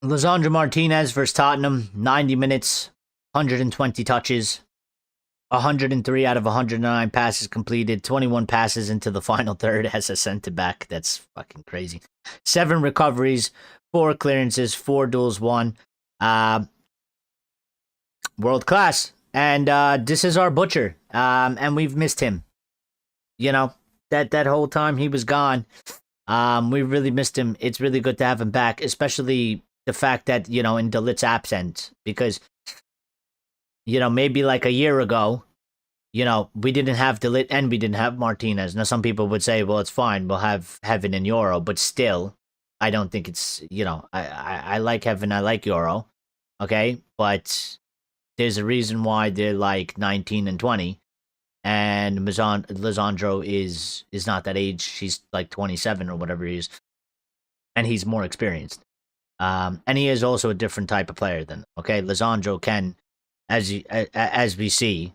Lisandro Martinez versus Tottenham, 90 minutes, 120 touches, 103 out of 109 passes completed, 21 passes into the final third as a center back. That's fucking crazy. 7 recoveries, 4 clearances, 4 duels won. World class. And this is our butcher. And we've missed him. You know, that whole time he was gone. We really missed him. It's really good to have him back, especially the fact that, in De Ligt's absence, because, maybe like a year ago, we didn't have De Ligt and we didn't have Martinez. Now, some people would say, well, it's fine. We'll have Heaven and Euro, but still, I don't think it's, I like Heaven. I like Euro. Okay. But there's a reason why they're like 19 and 20. And Lisandro is not that age. She's like 27 or whatever he is. And he's more experienced. And he is also a different type of player than, okay? Lisandro can, as we see,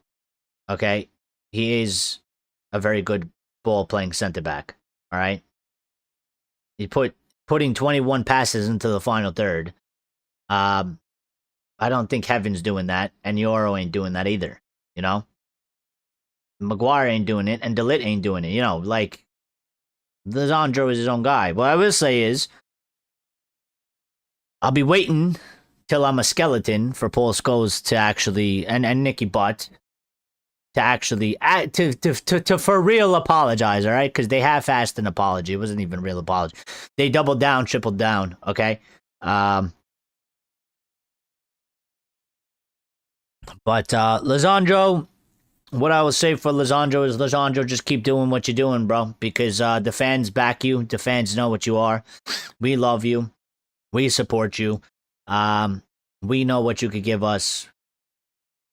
okay, he is a very good ball-playing center-back, all right? He putting 21 passes into the final third. I don't think Heaven's doing that, and Euro ain't doing that either, Maguire ain't doing it, and De Ligt ain't doing it. Like, Lisandro is his own guy. What I will say is, I'll be waiting till I'm a skeleton for Paul Scholes to actually, and Nicky Butt, to actually, to for real apologize, all right? Because they half-assed an apology. It wasn't even a real apology. They doubled down, tripled down, okay? But Lisandro... What I will say for Lisandro is, Lisandro, just keep doing what you're doing, bro. Because the fans back you. The fans know what you are. We love you. We support you. We know what you could give us.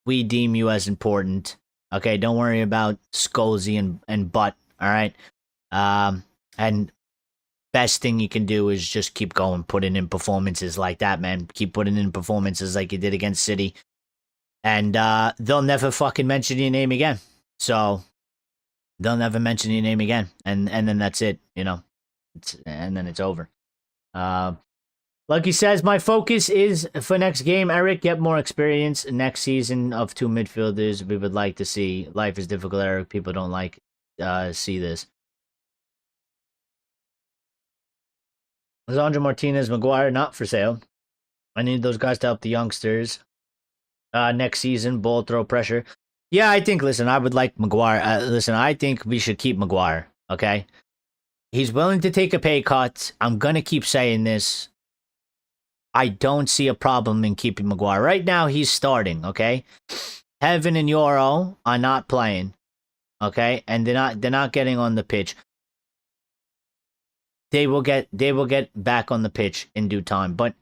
We deem you as important. Okay, don't worry about Scolesy and Butt, all right? And best thing you can do is just keep going, putting in performances like that, man. Keep putting in performances like you did against City. And they'll never fucking mention your name again. So they'll never mention your name again. And then that's it, and then it's over. Like he says, my focus is for next game, Eric, get more experience next season of 2 midfielders we would like to see. Life is difficult, Eric. People don't like see this. Lisandro Martinez, Maguire, not for sale. I need those guys to help the youngsters. Next season, ball throw pressure. Yeah, I think, listen, I would like Maguire. I think we should keep Maguire, okay? He's willing to take a pay cut. I'm going to keep saying this. I don't see a problem in keeping Maguire. Right now, he's starting, okay? Heaven and Euro are not playing, okay? And they're not getting on the pitch. They will get back on the pitch in due time, but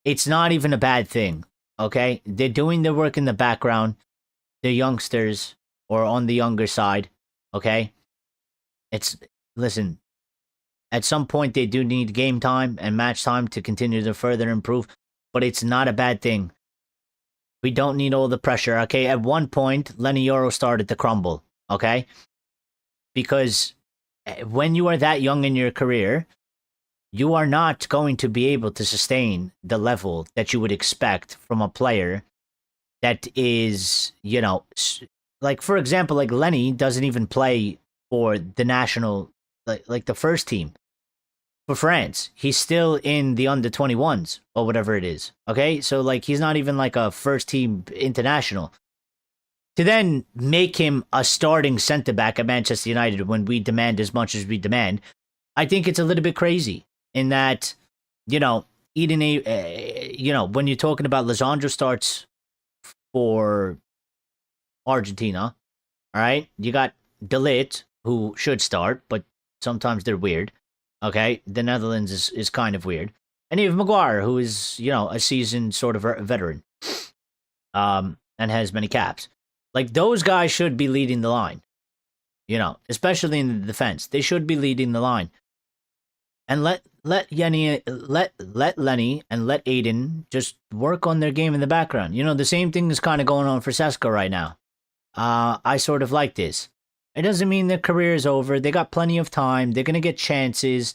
it's not even a bad thing. Okay, they're doing their work in the background. They're youngsters or on the younger side. Okay, listen. At some point, they do need game time and match time to continue to further improve, but it's not a bad thing. We don't need all the pressure. Okay, at one point, Lenny Euro started to crumble. Okay, because when you are that young in your career, you are not going to be able to sustain the level that you would expect from a player that is, like, for example, like Lenny doesn't even play for the national, like the first team for France. He's still in the under 21s or whatever it is. Okay. So like, he's not even like a first team international. To then make him a starting center back at Manchester United when we demand as much as we demand, I think it's a little bit crazy. In that, when you're talking about Lisandro starts for Argentina, all right? You got De Ligt, who should start, but sometimes they're weird. Okay, the Netherlands is kind of weird, and even Maguire, who is a seasoned sort of veteran, and has many caps. Like those guys should be leading the line, especially in the defense. They should be leading the line, and let Yenny, let Lenny and let Aiden just work on their game in the background. The same thing is kind of going on for Sesko right now. I sort of like this. It doesn't mean their career is over. They got plenty of time. They're gonna get chances.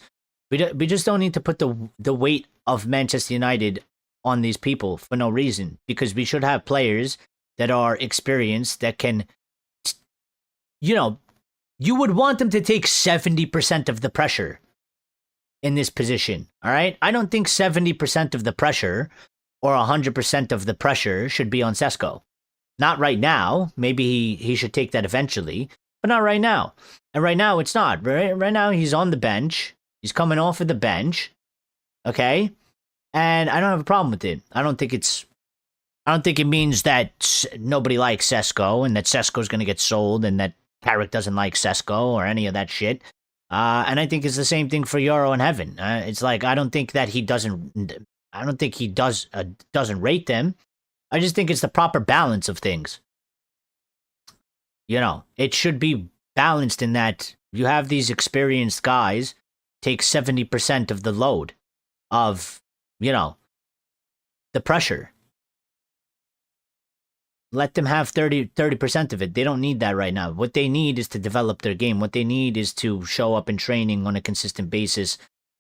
We just don't need to put the weight of Manchester United on these people for no reason, because we should have players that are experienced that can, you would want them to take 70% of the pressure in this position. All right, I don't think 70% of the pressure or 100% of the pressure should be on Sesko. Not right now. Maybe he should take that eventually, but not right now. And right now it's not. Right now he's on the bench. He's coming off of the bench. Okay? And I don't have a problem with it. I don't think it means that nobody likes Sesko and that Sesko's going to get sold and that Carrick doesn't like Sesko or any of that shit. And I think it's the same thing for Euro and Heaven. It's like I don't think he doesn't rate them. I just think it's the proper balance of things. It should be balanced in that you have these experienced guys take 70% of the load of, the pressure. Let them have 30% of it. They don't need that right now. What they need is to develop their game. What they need is to show up in training on a consistent basis,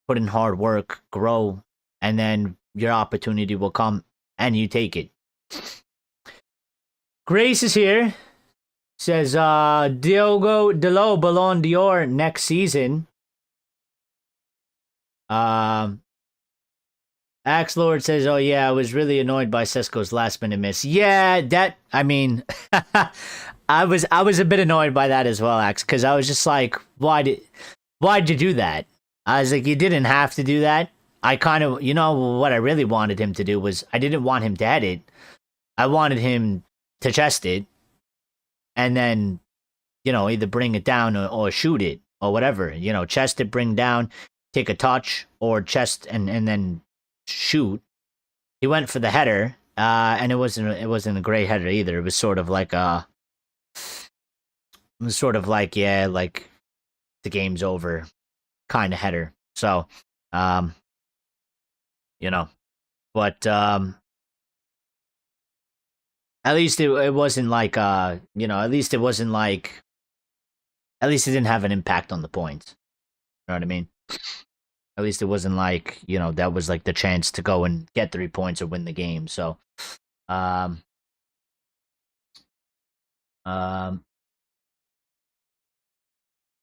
put in hard work, grow, and then your opportunity will come and you take it. Grace is here. Says, Diogo Delo Ballon d'Or next season. Axe Lord says, oh yeah, I was really annoyed by Sesko's last minute miss. Yeah, I was a bit annoyed by that as well, Axe, because I was just like, why'd you do that? I was like, you didn't have to do that. I kind of, what I really wanted him to do was, I didn't want him to head it. I wanted him to chest it, and then, either bring it down or shoot it or whatever. Chest it, bring down, take a touch, or chest and then shoot. He went for the header, and it wasn't a great header either. It was sort of like yeah, like the game's over kind of header. So, but at least it wasn't like at least it wasn't like, at least it didn't have an impact on the points. You know what I mean? At least it wasn't like, that was like the chance to go and get 3 points or win the game. So,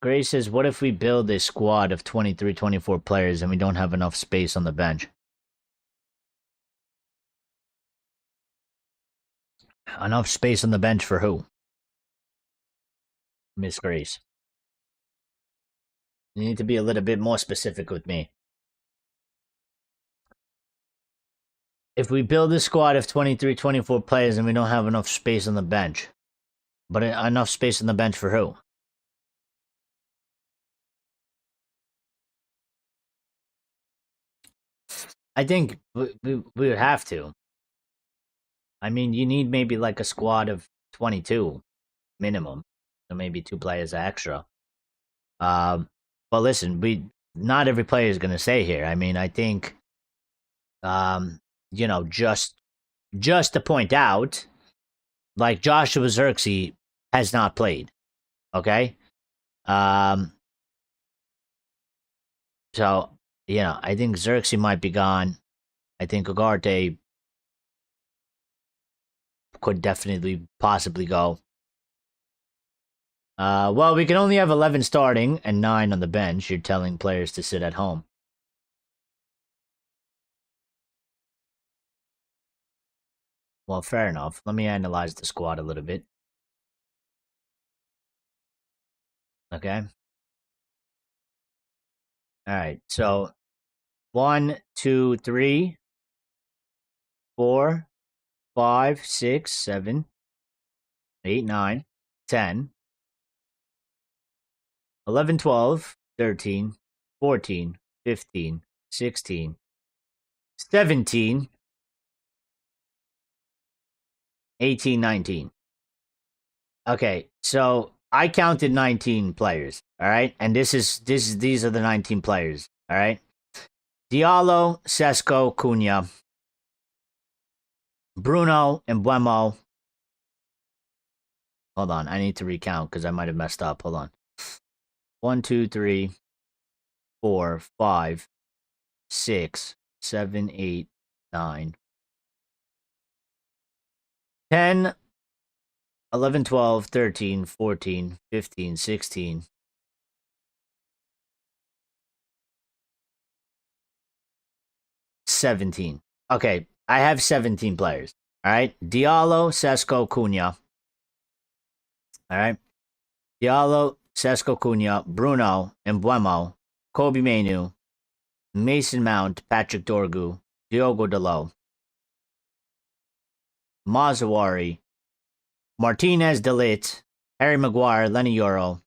Gray says, what if we build a squad of 23, 24 players and we don't have enough space on the bench? Enough space on the bench for who? Miss Grace. You need to be a little bit more specific with me. If we build a squad of 23, 24 players and we don't have enough space on the bench, but enough space on the bench for who? I think we would have to. I mean, you need maybe like a squad of 22 minimum, so maybe 2 players extra. But listen, not every player is going to stay here. I mean, I think, just to point out, like Joshua Xerxes has not played. Okay, so I think Xerxes might be gone. I think Ugarte could definitely possibly go. Well, we can only have 11 starting and 9 on the bench. You're telling players to sit at home. Well, fair enough. Let me analyze the squad a little bit. Okay. All right. So 1, 2, 3, 4, 5, 6, 7, 8, 9, 10, 11, 12, 13, 14, 15, 16, 17, 18, 19. Okay, so I counted 19 players, all right? And these are the 19 players, all right? Diallo, Sesko, Cunha, Bruno, and Buemo. Hold on, I need to recount because I might have messed up. Hold on. 1, 2, 3, 4, 5, 6, 7, 8, 9, 10, 11, 12, 13, 14, 15, 16. 17. Okay, I have 17 players. All right. Diallo, Sesko, Cunha. All right. Diallo, Sesko, Cunha, Bruno, and Buemo, Kobe Mainu, Mason Mount, Patrick Dorgu, Diogo Dalot, Mazzawari, Martinez Delit, Harry Maguire, Lenny Yoro,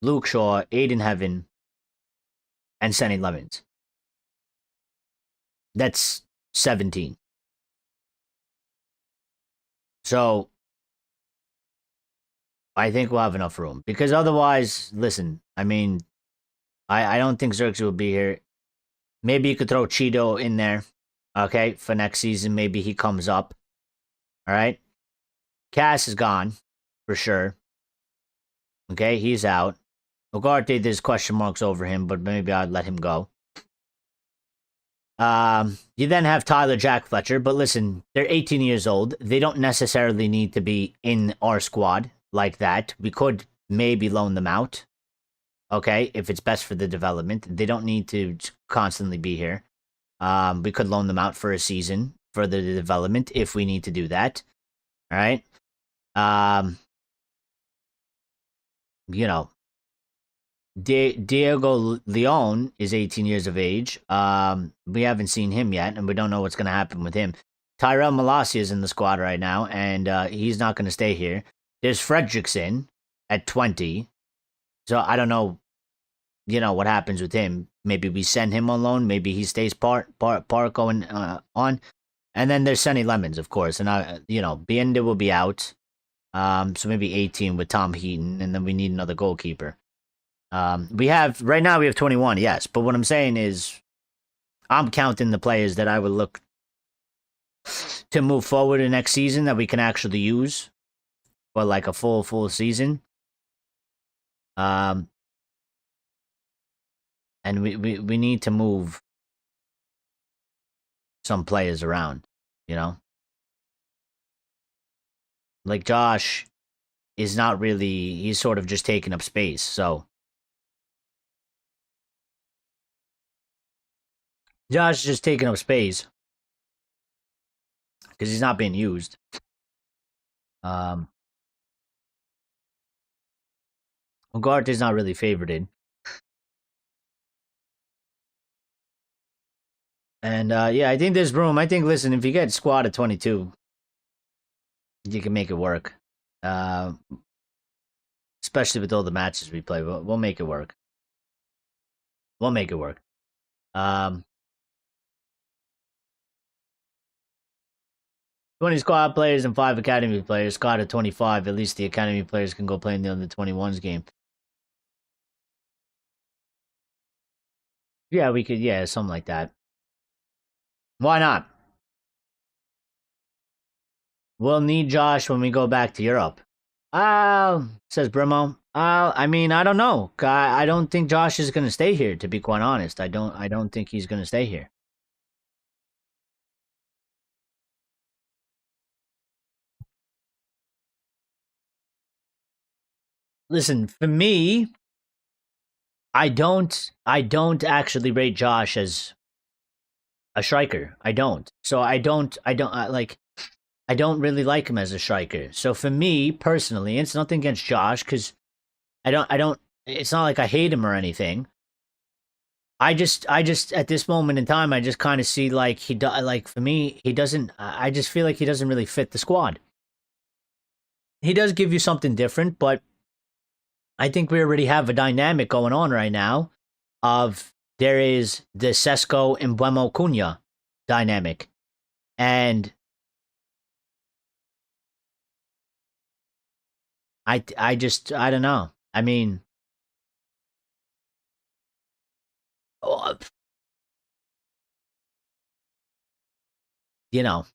Luke Shaw, Aiden Heaven, and Sonny Lemons. That's 17. So I think we'll have enough room because otherwise, listen, I mean, I don't think Xerxes will be here. Maybe you could throw Cheeto in there, okay, for next season. Maybe he comes up. All right. Cass is gone for sure. Okay, he's out. Ugarte, there's question marks over him, but maybe I'd let him go. You then have Tyler Jack Fletcher, but listen, they're 18 years old. They don't necessarily need to be in our squad like that. We could maybe loan them out. Okay, if it's best for the development. They don't need to constantly be here. We could loan them out for a season for the development if we need to do that. All right. You know, Diego Leon is 18 years of age. We haven't seen him yet, and we don't know what's going to happen with him. Tyrell Malacia is in the squad right now, and he's not going to stay here. There's Fredrickson at 20. So I don't know, what happens with him. Maybe we send him on loan. Maybe he stays part going on. And then there's Sonny Lemons, of course. And, Biende will be out. So maybe 18 with Tom Heaton, and then we need another goalkeeper. Right now we have 21, yes. But what I'm saying is I'm counting the players that I would look to move forward in next season that we can actually use for like a full season. And we need to move some players around, Like Josh is not really, he's sort of just taking up space, so. Josh is just taking up space because he's not being used. Ugarte is not really favorited. And yeah, I think there's room. I think, listen, if you get squad at 22, you can make it work. Especially with all the matches we play, we'll make it work. We'll make it work. 20 squad players and 5 academy players. Squad at 25. At least the academy players can go play in the under 21s game. Yeah, we could. Yeah, something like that. Why not? We'll need Josh when we go back to Europe. Says Brimo. I mean, I don't know. I don't think Josh is going to stay here, to be quite honest. I don't think he's going to stay here. Listen, for me, I don't actually rate Josh as a striker. I don't. So I don't really like him as a striker. So for me personally, it's nothing against Josh because I don't. It's not like I hate him or anything. I just at this moment in time, I just kind of see like for me, he doesn't. I just feel like he doesn't really fit the squad. He does give you something different, but I think we already have a dynamic going on right now. of there is the Sesko and Buemo Cunha dynamic. And I don't know. I mean, uh, you know,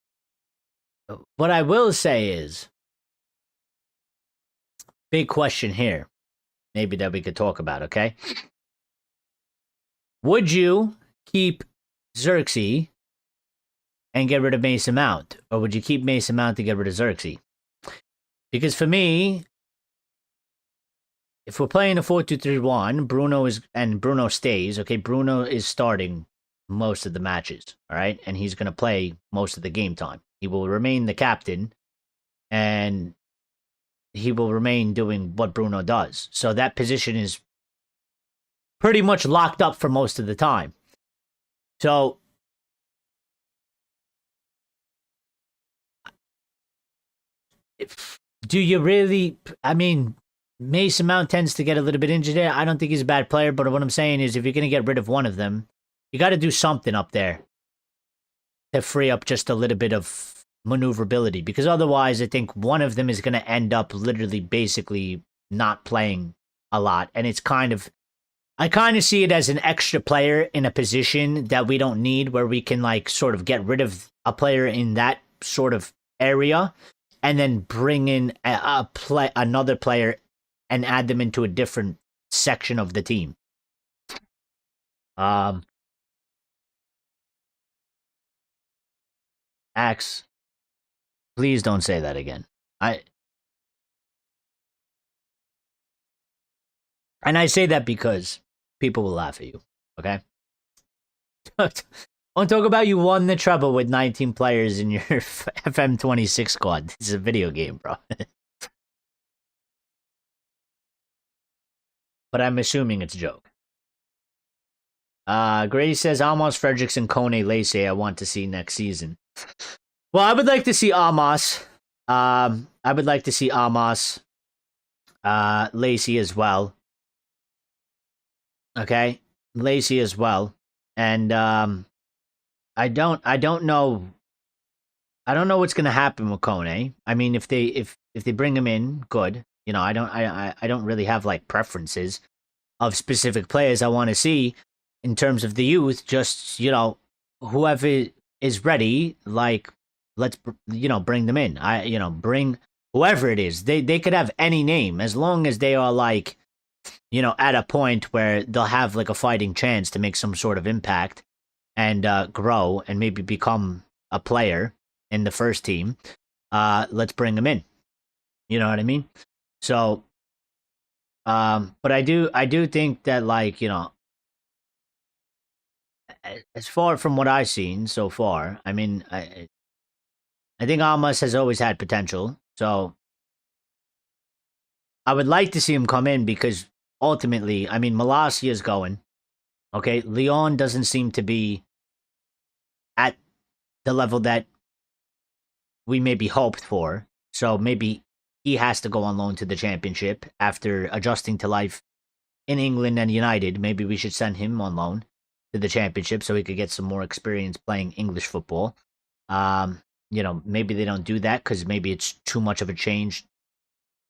what I will say is, big question here, maybe that we could talk about, okay? Would you keep Xerxes and get rid of Mason Mount? Or would you keep Mason Mount to get rid of Xerxes? Because for me, if we're playing a 4-2-3-1, Bruno stays, okay? Bruno is starting most of the matches, all right? And he's going to play most of the game time. He will remain the captain, and he will remain doing what Bruno does. So that position is pretty much locked up for most of the time. So do you really, I mean, Mason Mount tends to get a little bit injured there. I don't think he's a bad player, but what I'm saying is if you're going to get rid of one of them, you got to do something up there to free up just a little bit of maneuverability, because otherwise I think one of them is going to end up literally basically not playing a lot. And it's I kind of see it as an extra player in a position that we don't need, where we can like sort of get rid of a player in that sort of area and then bring in another player and add them into a different section of the team. Axe, please don't say that again. And I say that because people will laugh at you, okay? Don't talk about you won the treble with 19 players in your FM26 squad. This is a video game, bro. But I'm assuming it's a joke. Gray says, Amos, Fredericks, and Kone Lacey I want to see next season. Well, I would like to see Amos. I would like to see Amos, Lacey as well. Okay, Lacey as well, and I don't know. I don't know what's gonna happen with Kone. I mean, if they bring him in, good. You know, I don't really have like preferences of specific players I want to see in terms of the youth. Just, you know, whoever is ready, like, let's, you know, bring them in. Bring whoever it is. They could have any name as long as they are like, you know, at a point where they'll have like a fighting chance to make some sort of impact and grow and maybe become a player in the first team. Let's bring them in. You know what I mean? So, but I do think that, like, you know, as far from what I've seen so far, I mean, I think Amos has always had potential. So I would like to see him come in because ultimately, I mean, Malacia is going. Okay, Leon doesn't seem to be at the level that we maybe hoped for. So maybe he has to go on loan to the Championship after adjusting to life in England and United. Maybe we should send him on loan to the Championship so he could get some more experience playing English football. You know, maybe they don't do that because maybe it's too much of a change.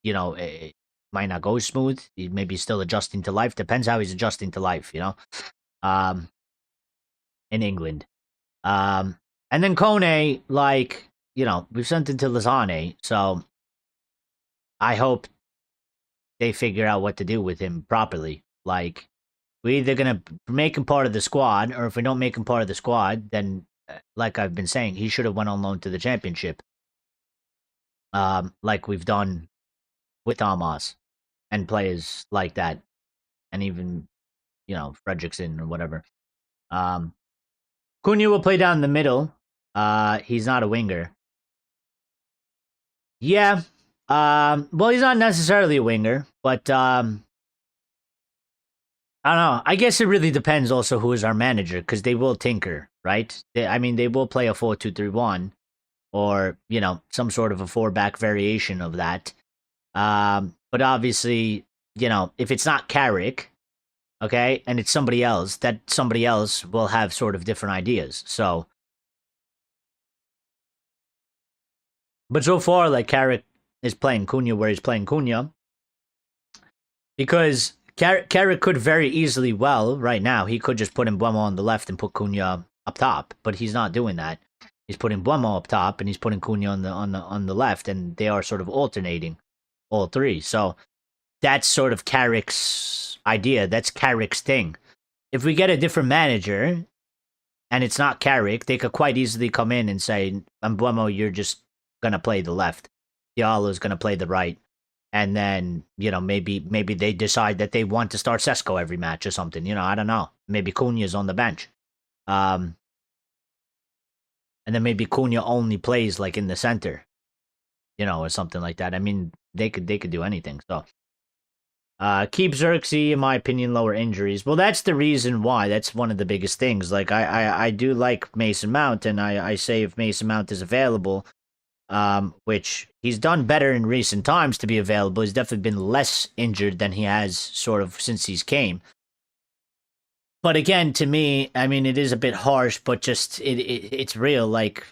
You know, it might not go smooth. He maybe still adjusting to life. Depends how he's adjusting to life, you know, in England. And then Kone, like, you know, we've sent him to Lausanne, so I hope they figure out what to do with him properly. Like, we're either going to make him part of the squad, or if we don't make him part of the squad, then, like I've been saying, he should have went on loan to the Championship. Like we've done with Amos and players like that. And even, you know, Fredrickson or whatever. Cunha will play down the middle. He's not a winger. Yeah. Well, he's not necessarily a winger, but I don't know. I guess it really depends also who is our manager, because they will tinker, right? They will play a 4-2-3-1 or, you know, some sort of a 4-back variation of that. But obviously, you know, if it's not Carrick, Okay, and it's somebody else. That somebody else will have sort of different ideas. So, but so far, like Carrick is playing Cunha where he's playing Cunha because Carrick could very easily, well, right now he could just put Mbeumo on the left and put Cunha up top, but he's not doing that. He's putting Mbeumo up top and he's putting Cunha on the left, and they are sort of alternating all three. So that's sort of Carrick's idea. That's Carrick's thing. If we get a different manager and it's not Carrick, they could quite easily come in and say, Mbeumo, you're just gonna play the left. Diallo's gonna play the right. And then, maybe they decide that they want to start Sesko every match or something. I don't know. Maybe Cunha's on the bench. And then maybe Cunha only plays like in the center, or something like that. I mean, they could do anything. So keep Xerxes, in my opinion, lower injuries. Well, that's the reason why. That's one of the biggest things. Like I do like Mason Mount, and I say if Mason Mount is available, which he's done better in recent times to be available. He's definitely been less injured than he has sort of since he's came. But again, to me, I mean, it is a bit harsh, but just it's real. Like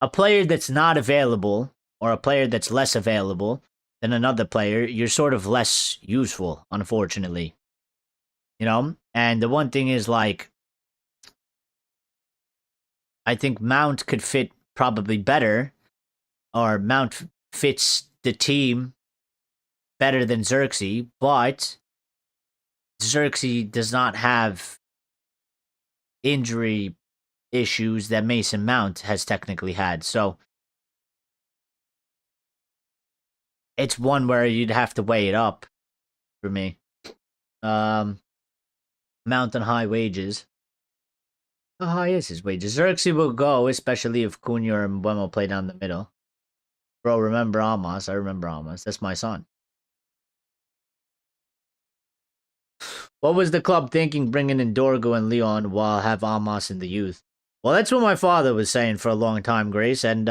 a player that's not available or a player that's less available than another player, you're sort of less useful, unfortunately. And the one thing is, like, I think Mount could fit probably better, or Mount fits the team better than Xerxes, but Xerxes does not have injury issues that Mason Mount has technically had. So it's one where you'd have to weigh it up for me. Mount on high wages. How high is his wages? Xerxes will go, especially if Cunha or Mbeumo play down the middle. Bro, remember Amos? I remember Amos. That's my son. What was the club thinking bringing in Dorgo and Leon while have Amos in the youth? Well, that's what my father was saying for a long time, Grace. And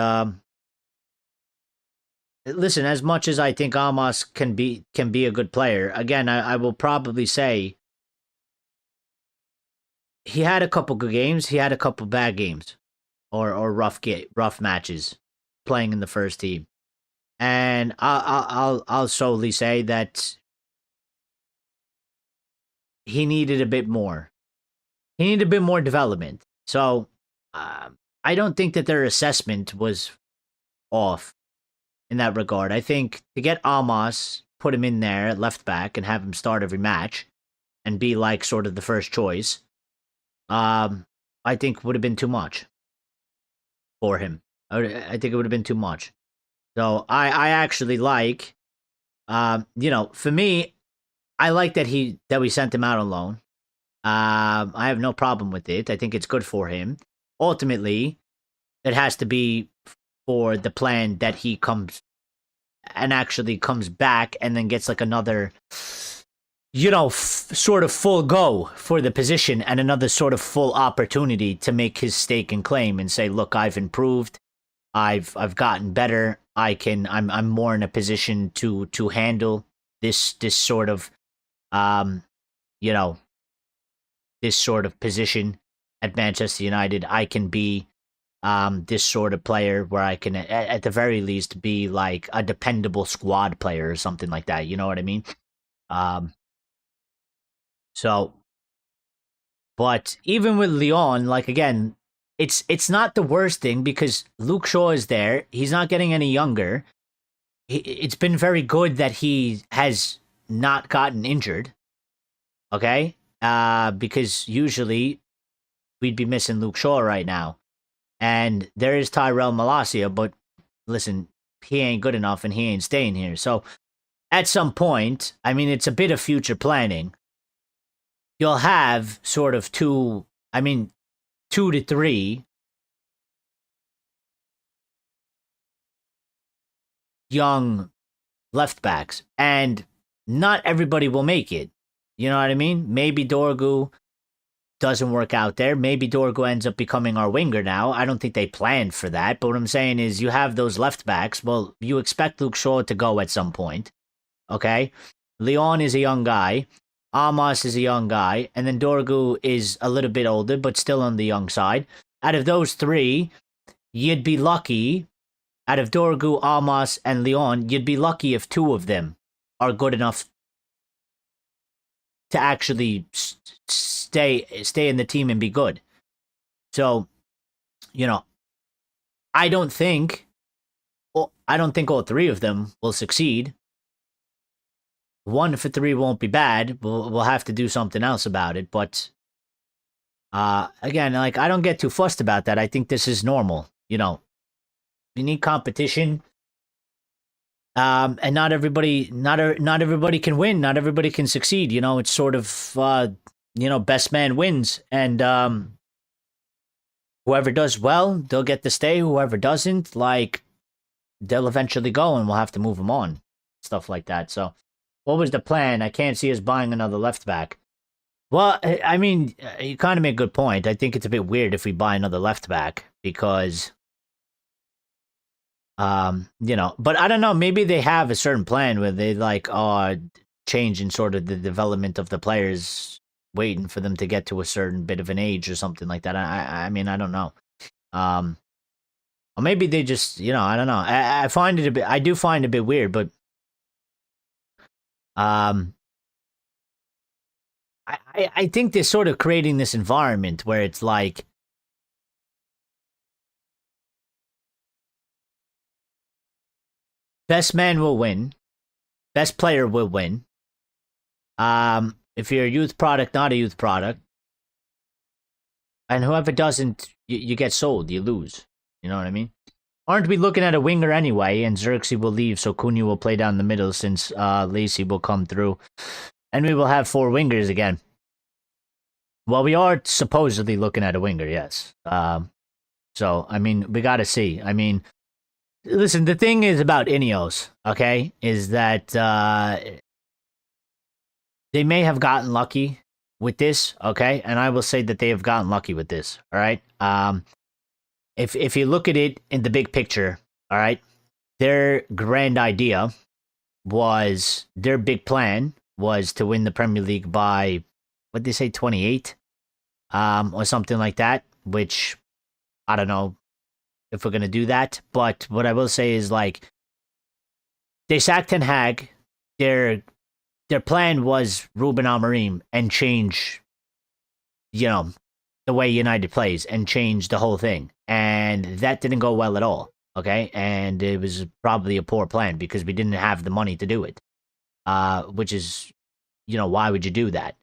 listen, as much as I think Amos can be a good player, again, I will probably say he had a couple good games. He had a couple bad games, or rough matches, playing in the first team, and I'll solely say that he needed a bit more. He needed a bit more development. So I don't think that their assessment was off in that regard. I think to get Amos, put him in there at left back, and have him start every match, and be like sort of the first choice. I think would have been too much for him. I think it would have been too much. So I actually like, for me, I like that we sent him out on loan. I have no problem with it. I think it's good for him. Ultimately, it has to be for the plan that he comes and actually comes back and then gets like another, sort of full go for the position and another sort of full opportunity to make his stake and claim and say, look, I've improved. I've gotten better. I'm more in a position to handle this sort of, this sort of position at Manchester United. I can be this sort of player where I can, at the very least, be like a dependable squad player or something like that. You know what I mean? So, but even with Leon, like, again, it's not the worst thing because Luke Shaw is there. He's not getting any younger. It's been very good that he has not gotten injured. Okay? Because usually we'd be missing Luke Shaw right now. And there is Tyrell Malacia, but listen, he ain't good enough and he ain't staying here. So at some point, I mean, it's a bit of future planning. You'll have sort of 2 to 3 young left backs, and not everybody will make it. You know what I mean? Maybe Dorgu doesn't work out there. Maybe Dorgu ends up becoming our winger now. I don't think they planned for that, but what I'm saying is you have those left backs. Well, you expect Luke Shaw to go at some point, okay? Leon is a young guy. Amos is a young guy. And then Dorgu is a little bit older, but still on the young side. Out of those three, you'd be lucky. Out of Dorgu, Amos, and Leon, you'd be lucky if two of them are good enough to actually stay in the team and be good. So, I don't think all three of them will succeed. 1 for 3 won't be bad. We'll have to do something else about it. But again, like, I don't get too fussed about that. I think this is normal. You need competition. And not everybody can win. Not everybody can succeed. It's sort of best man wins, and whoever does well, they'll get to stay. Whoever doesn't, like, they'll eventually go, and we'll have to move them on, stuff like that. So, what was the plan? I can't see us buying another left back. Well, I mean, you kind of make a good point. I think it's a bit weird if we buy another left back because, but I don't know. Maybe they have a certain plan where they changing sort of the development of the players, waiting for them to get to a certain bit of an age or something like that. I mean, I don't know. Or maybe they just, I don't know. I do find it a bit weird, but I think they're sort of creating this environment where it's like, best man will win, best player will win. If you're a youth product, not a youth product, and whoever doesn't, you get sold, you lose. You know what I mean? Aren't we looking at a winger anyway? And Xerxes will leave, so Cunha will play down the middle since Lacey will come through. And we will have 4 wingers again. Well, we are supposedly looking at a winger, yes. So, I mean, we got to see. I mean, listen, the thing is about Ineos, okay, is that they may have gotten lucky with this, okay? And I will say that they have gotten lucky with this, all right? If you look at it in the big picture, all right, their grand idea was, their big plan was to win the Premier League by, what did they say, 28? Or something like that, which, I don't know if we're going to do that. But what I will say is, like, they sacked Ten Hag. Their plan was Ruben Amorim and change, the way United plays and change the whole thing. And that didn't go well at all, okay? And it was probably a poor plan because we didn't have the money to do it, which is, why would you do that?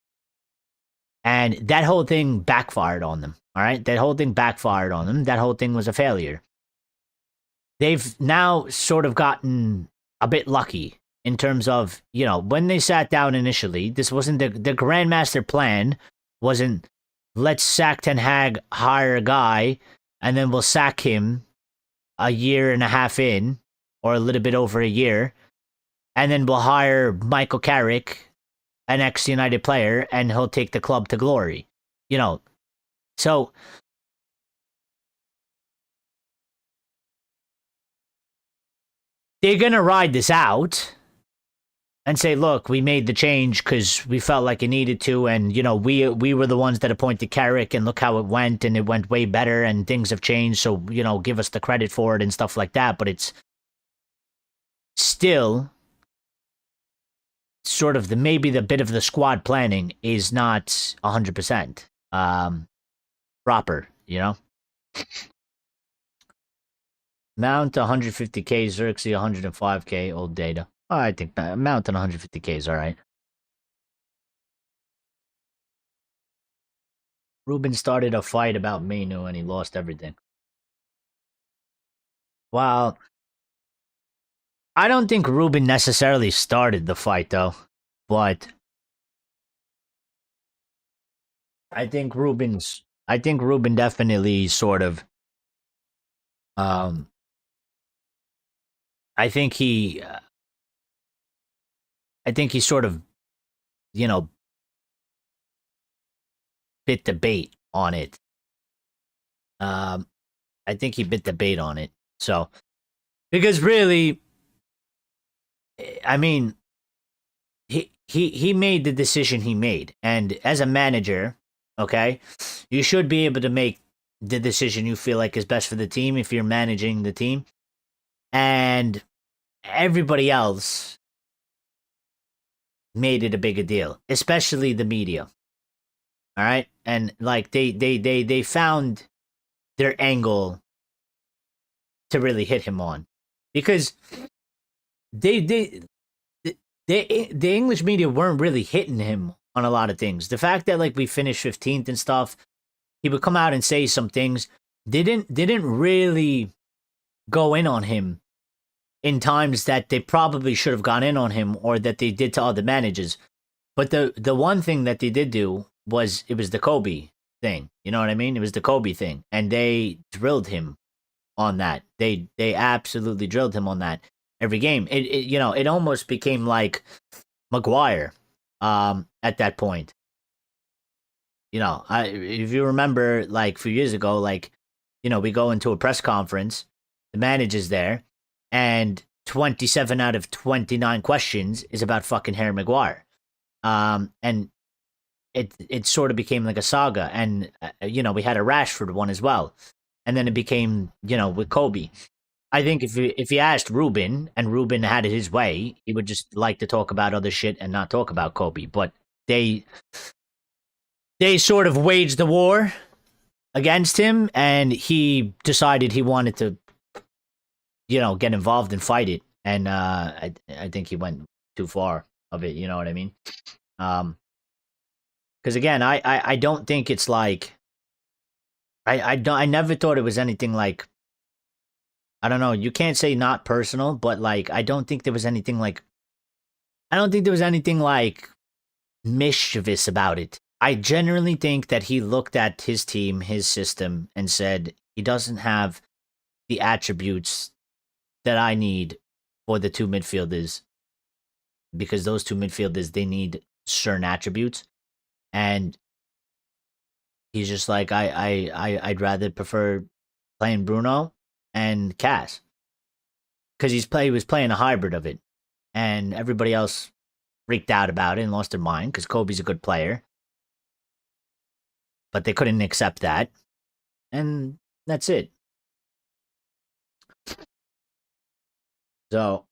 And that whole thing backfired on them, all right? That whole thing backfired on them. That whole thing was a failure. They've now sort of gotten a bit lucky in terms of, when they sat down initially, this wasn't the Grandmaster plan, wasn't, let's sack Ten Hag, hire a guy, and then we'll sack him a year and a half in, or a little bit over a year, and then we'll hire Michael Carrick, an ex-United player, and he'll take the club to glory. So they're going to ride this out and say, look, we made the change because we felt like it needed to, and, we were the ones that appointed Carrick, and look how it went, and it went way better, and things have changed, so, give us the credit for it and stuff like that. But it's still sort of maybe the bit of the squad planning is not 100% proper, Mount 150k, Xerxes 105k, old data. I think Mount on 150k is all right. Ruben started a fight about Mainu and he lost everything. Well, I don't think Ruben necessarily started the fight, though. But I think Ruben definitely sort of, I think he sort of, bit the bait on it. I think he bit the bait on it. So, because really, I mean, he made the decision he made, and as a manager, okay, you should be able to make the decision you feel like is best for the team if you're managing the team, and everybody else made it a bigger deal, especially the media. All right, and like they found their angle to really hit him on, because they they the English media weren't really hitting him on a lot of things. The fact that like we finished 15th and stuff, he would come out and say some things. They didn't really go in on him in times that they probably should have gone in on him, or that they did to other managers. But the one thing that they did do was, it was the Kobe thing. You know what I mean? It was the Kobe thing, and they drilled him on that. They absolutely drilled him on that every game. It almost became like Maguire at that point. If you remember, like a few years ago, like, we go into a press conference, the manager's there, and 27 out of 29 questions is about fucking Harry Maguire. And it sort of became like a saga, and we had a Rashford one as well, and then it became with Kobe. I think if you asked Ruben, and Ruben had it his way, he would just like to talk about other shit and not talk about Kobe. But they sort of waged the war against him, and he decided he wanted to get involved and fight it, and I think he went too far of it. You know what I mean? Because again, I don't think it's like I never thought it was anything like, I don't know. You can't say not personal, but like I don't think there was anything like mischievous about it. I genuinely think that he looked at his team, his system, and said he doesn't have the attributes that I need for the two midfielders, because those two midfielders, they need certain attributes, and he's just like, I'd rather prefer playing Bruno and Cass, because he was playing a hybrid of it, and everybody else freaked out about it and lost their mind because Kobe's a good player, but they couldn't accept that, and that's it. So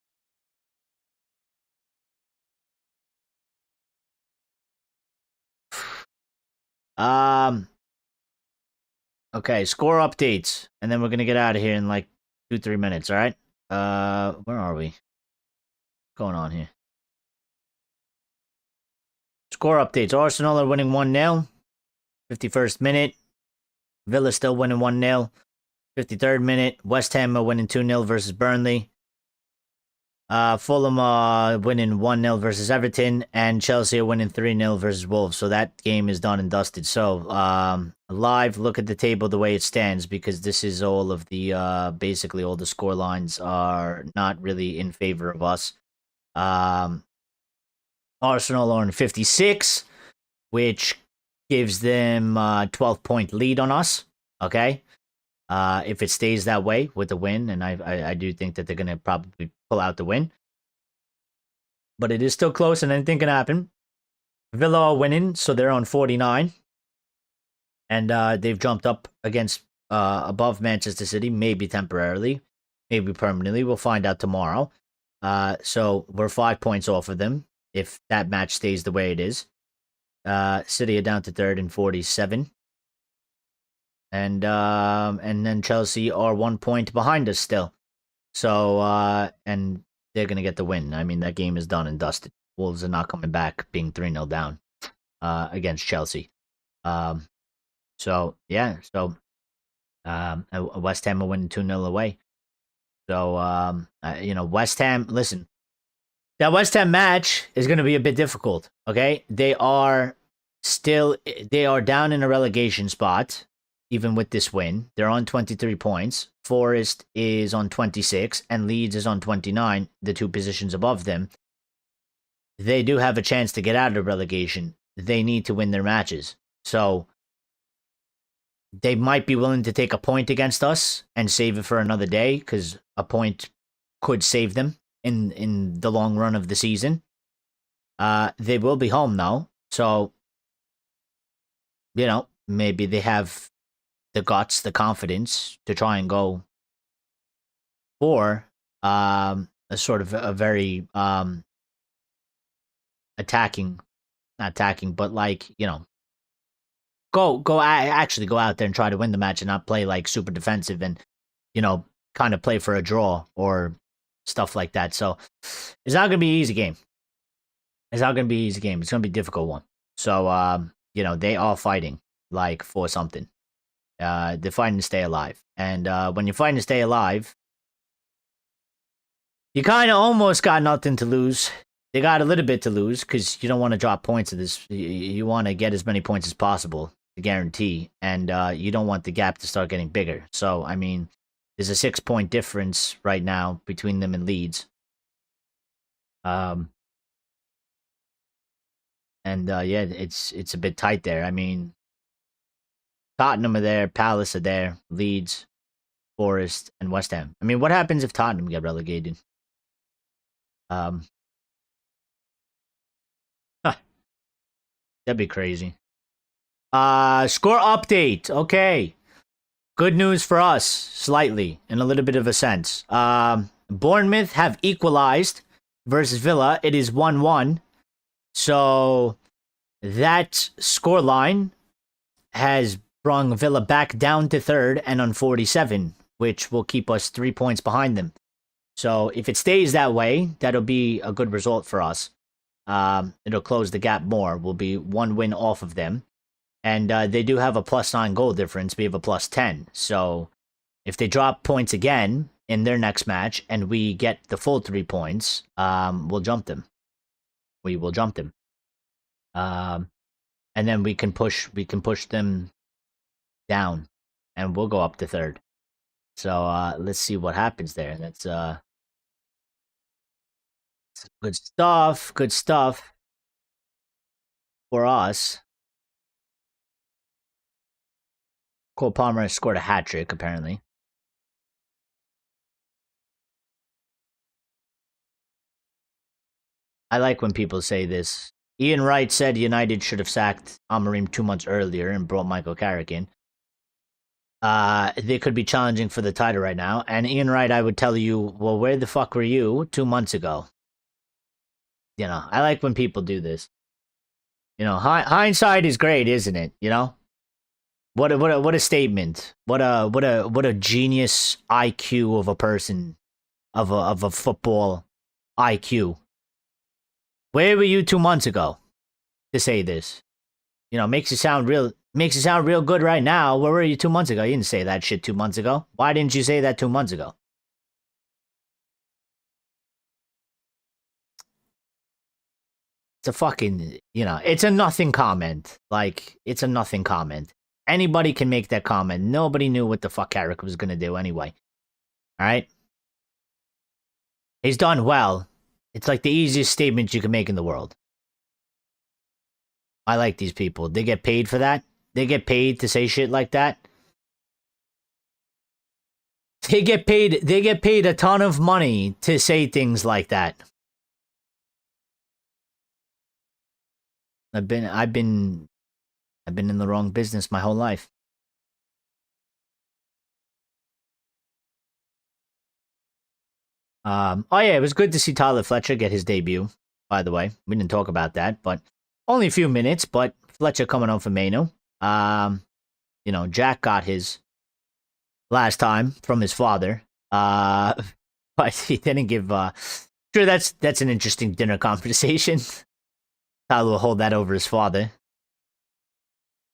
okay, score updates, and then we're gonna get out of here in like 2-3 minutes. All right. Where are we? What's going on here? Score updates: Arsenal are winning 1-0. 51st minute. Villa still winning 1-0. 53rd minute. West Ham are winning 2-0 versus Burnley. Fulham are winning 1-0 versus Everton, and Chelsea are winning 3-0 versus Wolves. So that game is done and dusted. So live look at the table the way it stands, because this is all of the basically all the score lines are not really in favor of us. Arsenal are in 56, which gives them 12-point lead on us. Okay. If it stays that way with the win, and I do think that they're going to probably pull out the win, but it is still close, and anything can happen. Villa are winning, so they're on 49, and they've jumped up against above Manchester City, maybe temporarily, maybe permanently. We'll find out tomorrow. So we're 5 points off of them if that match stays the way it is. City are down to third and 47. And then Chelsea are 1 point behind us still. So and they're gonna get the win. I mean, that game is done and dusted. Wolves are not coming back being 3-0 down against Chelsea. So yeah, so West Ham are winning 2-0 away. So West Ham, listen, that West Ham match is gonna be a bit difficult. Okay, they are down in a relegation spot. Even with this win, they're on 23 points. Forest is on 26, and Leeds is on 29, the two positions above them. They do have a chance to get out of relegation. They need to win their matches. So they might be willing to take a point against us and save it for another day, because a point could save them in the long run of the season. They will be home though, so maybe they have the guts, the confidence to try and go for a sort of a very attacking, not attacking, but like actually go out there and try to win the match and not play like super defensive and kind of play for a draw or stuff like that. So it's not gonna be an easy game. It's not gonna be an easy game. It's gonna be a difficult one. So they are fighting like for something. They're fighting to stay alive. And when you're fighting to stay alive, you kind of almost got nothing to lose. They got a little bit to lose because you don't want to drop points of this. You want to get as many points as possible to guarantee, and you don't want the gap to start getting bigger. So, I mean, there's a 6-point difference right now between them and Leeds. Yeah, it's a bit tight there. I mean, Tottenham are there, Palace are there, Leeds, Forest, and West Ham. I mean, what happens if Tottenham get relegated? That'd be crazy. Score update. Okay. Good news for us, slightly, in a little bit of a sense. Bournemouth have equalized versus Villa. It is 1-1. So that score line has brought Villa back down to third and on 47, which will keep us 3 points behind them. So if it stays that way, that'll be a good result for us. It'll close the gap more. We'll be 1 win off of them. And they do have a +9 goal difference. We have a +10. So if they drop points again in their next match and we get the full 3 points, we'll jump them. We will jump them. And then we can push them down and we'll go up to third. So let's see what happens there. That's good stuff. Good stuff for us. Cole Palmer scored a hat trick, apparently. I like when people say this. Ian Wright said United should have sacked Amorim 2 months earlier and brought Michael Carrick in. They could be challenging for the title right now. And Ian Wright, I would tell you, well, where the fuck were you 2 months ago? I like when people do this. Hindsight is great, isn't it? What a statement. What a genius IQ of a person, of a football IQ. Where were you 2 months ago to say this? Makes it sound real good right now. Where were you 2 months ago? You didn't say that shit 2 months ago. Why didn't you say that 2 months ago? It's a fucking, it's a nothing comment. Like, it's a nothing comment. Anybody can make that comment. Nobody knew what the fuck Carrick was going to do anyway. All right? He's done well. It's like the easiest statement you can make in the world. I like these people. They get paid for that. They get paid to say shit like that. They get paid a ton of money to say things like that. I've been in the wrong business my whole life. Oh yeah, it was good to see Tyler Fletcher get his debut, by the way. We didn't talk about that, but only a few minutes, but Fletcher coming on for Manu. Jack got his last time from his father. But he didn't give sure that's an interesting dinner conversation. Tyler will hold that over his father.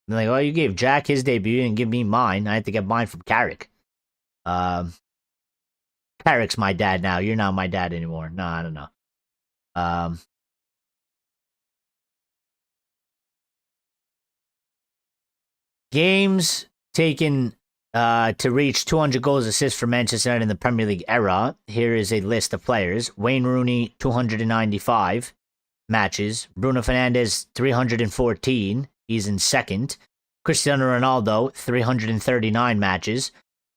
And like, oh, you gave Jack his debut and give me mine. I had to get mine from Carrick. Carrick's my dad now. You're not my dad anymore. No, I don't know. Games taken to reach 200 goals assists for Manchester United in the Premier League era. Here is a list of players. Wayne Rooney, 295 matches. Bruno Fernandes, 314. He's in second. Cristiano Ronaldo, 339 matches.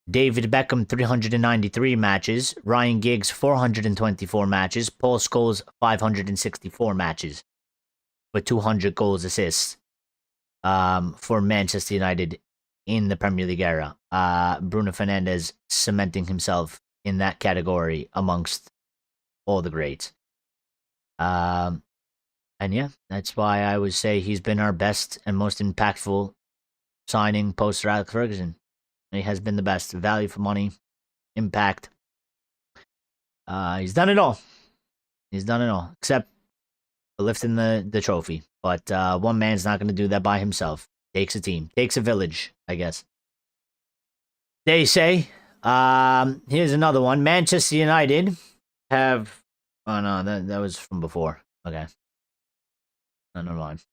David Beckham, 393 matches. Ryan Giggs, 424 matches. Paul Scholes, 564 matches. with 200 goals assists for Manchester United in the Premier League era. Bruno Fernandes cementing himself in that category amongst all the greats. And yeah, that's why I would say he's been our best and most impactful signing post Sir Alex Ferguson. He has been the best. Value for money, impact. He's done it all. He's done it all, except lifting the trophy. But one man's not going to do that by himself. Takes a team. Takes a village, I guess. They say. Here's another one. Manchester United have... Oh, no, that was from before. Okay. No, never mind.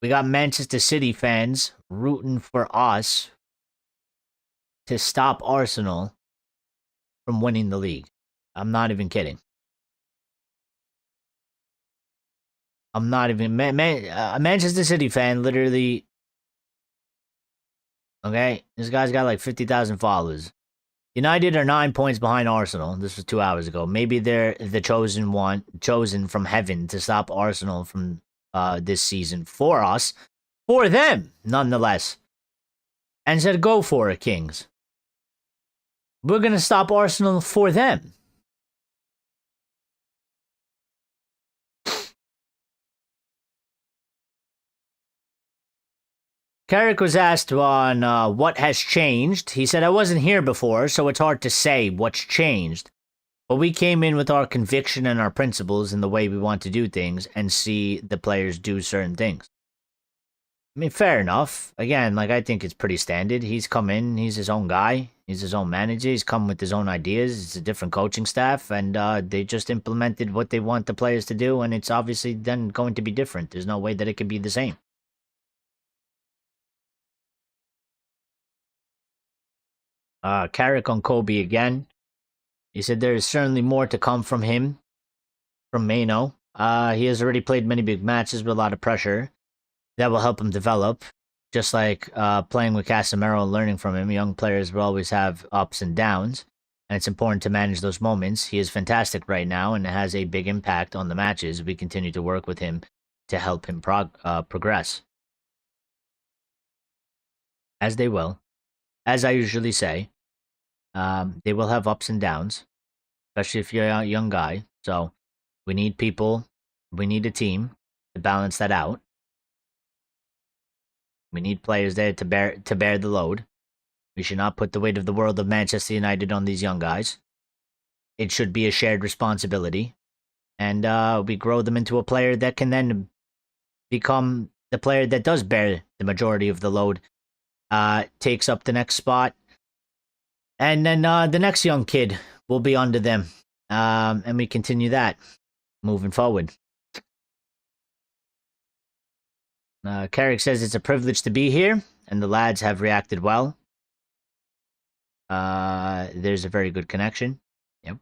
We got Manchester City fans rooting for us to stop Arsenal from winning the league. I'm not even kidding. I'm not even... a Manchester City fan literally... Okay? This guy's got like 50,000 followers. United are 9 points behind Arsenal. This was 2 hours ago. Maybe they're the chosen from heaven to stop Arsenal from this season for us. For them, nonetheless. And said, go for it, Kings. We're going to stop Arsenal for them. Carrick was asked on what has changed. He said, I wasn't here before, so it's hard to say what's changed. But we came in with our conviction and our principles and the way we want to do things and see the players do certain things. I mean, fair enough. Again, like, I think it's pretty standard. He's come in, he's his own guy, he's his own manager, he's come with his own ideas, it's a different coaching staff, and they just implemented what they want the players to do, and it's obviously then going to be different. There's no way that it could be the same. Carrick on Kobe again. He said there is certainly more to come from him, from Mano. He has already played many big matches with a lot of pressure. That will help him develop. Just like playing with Casemiro and learning from him, young players will always have ups and downs, and it's important to manage those moments. He is fantastic right now and has a big impact on the matches. We continue to work with him to help him progress. As they will. As I usually say, they will have ups and downs, especially if you're a young guy. So we need people, we need a team to balance that out. We need players there to bear the load. We should not put the weight of the world of Manchester United on these young guys. It should be a shared responsibility. And we grow them into a player that can then become the player that does bear the majority of the load, takes up the next spot. And then the next young kid will be under them. And we continue that moving forward. Carrick says it's a privilege to be here, and the lads have reacted well. There's a very good connection. Yep.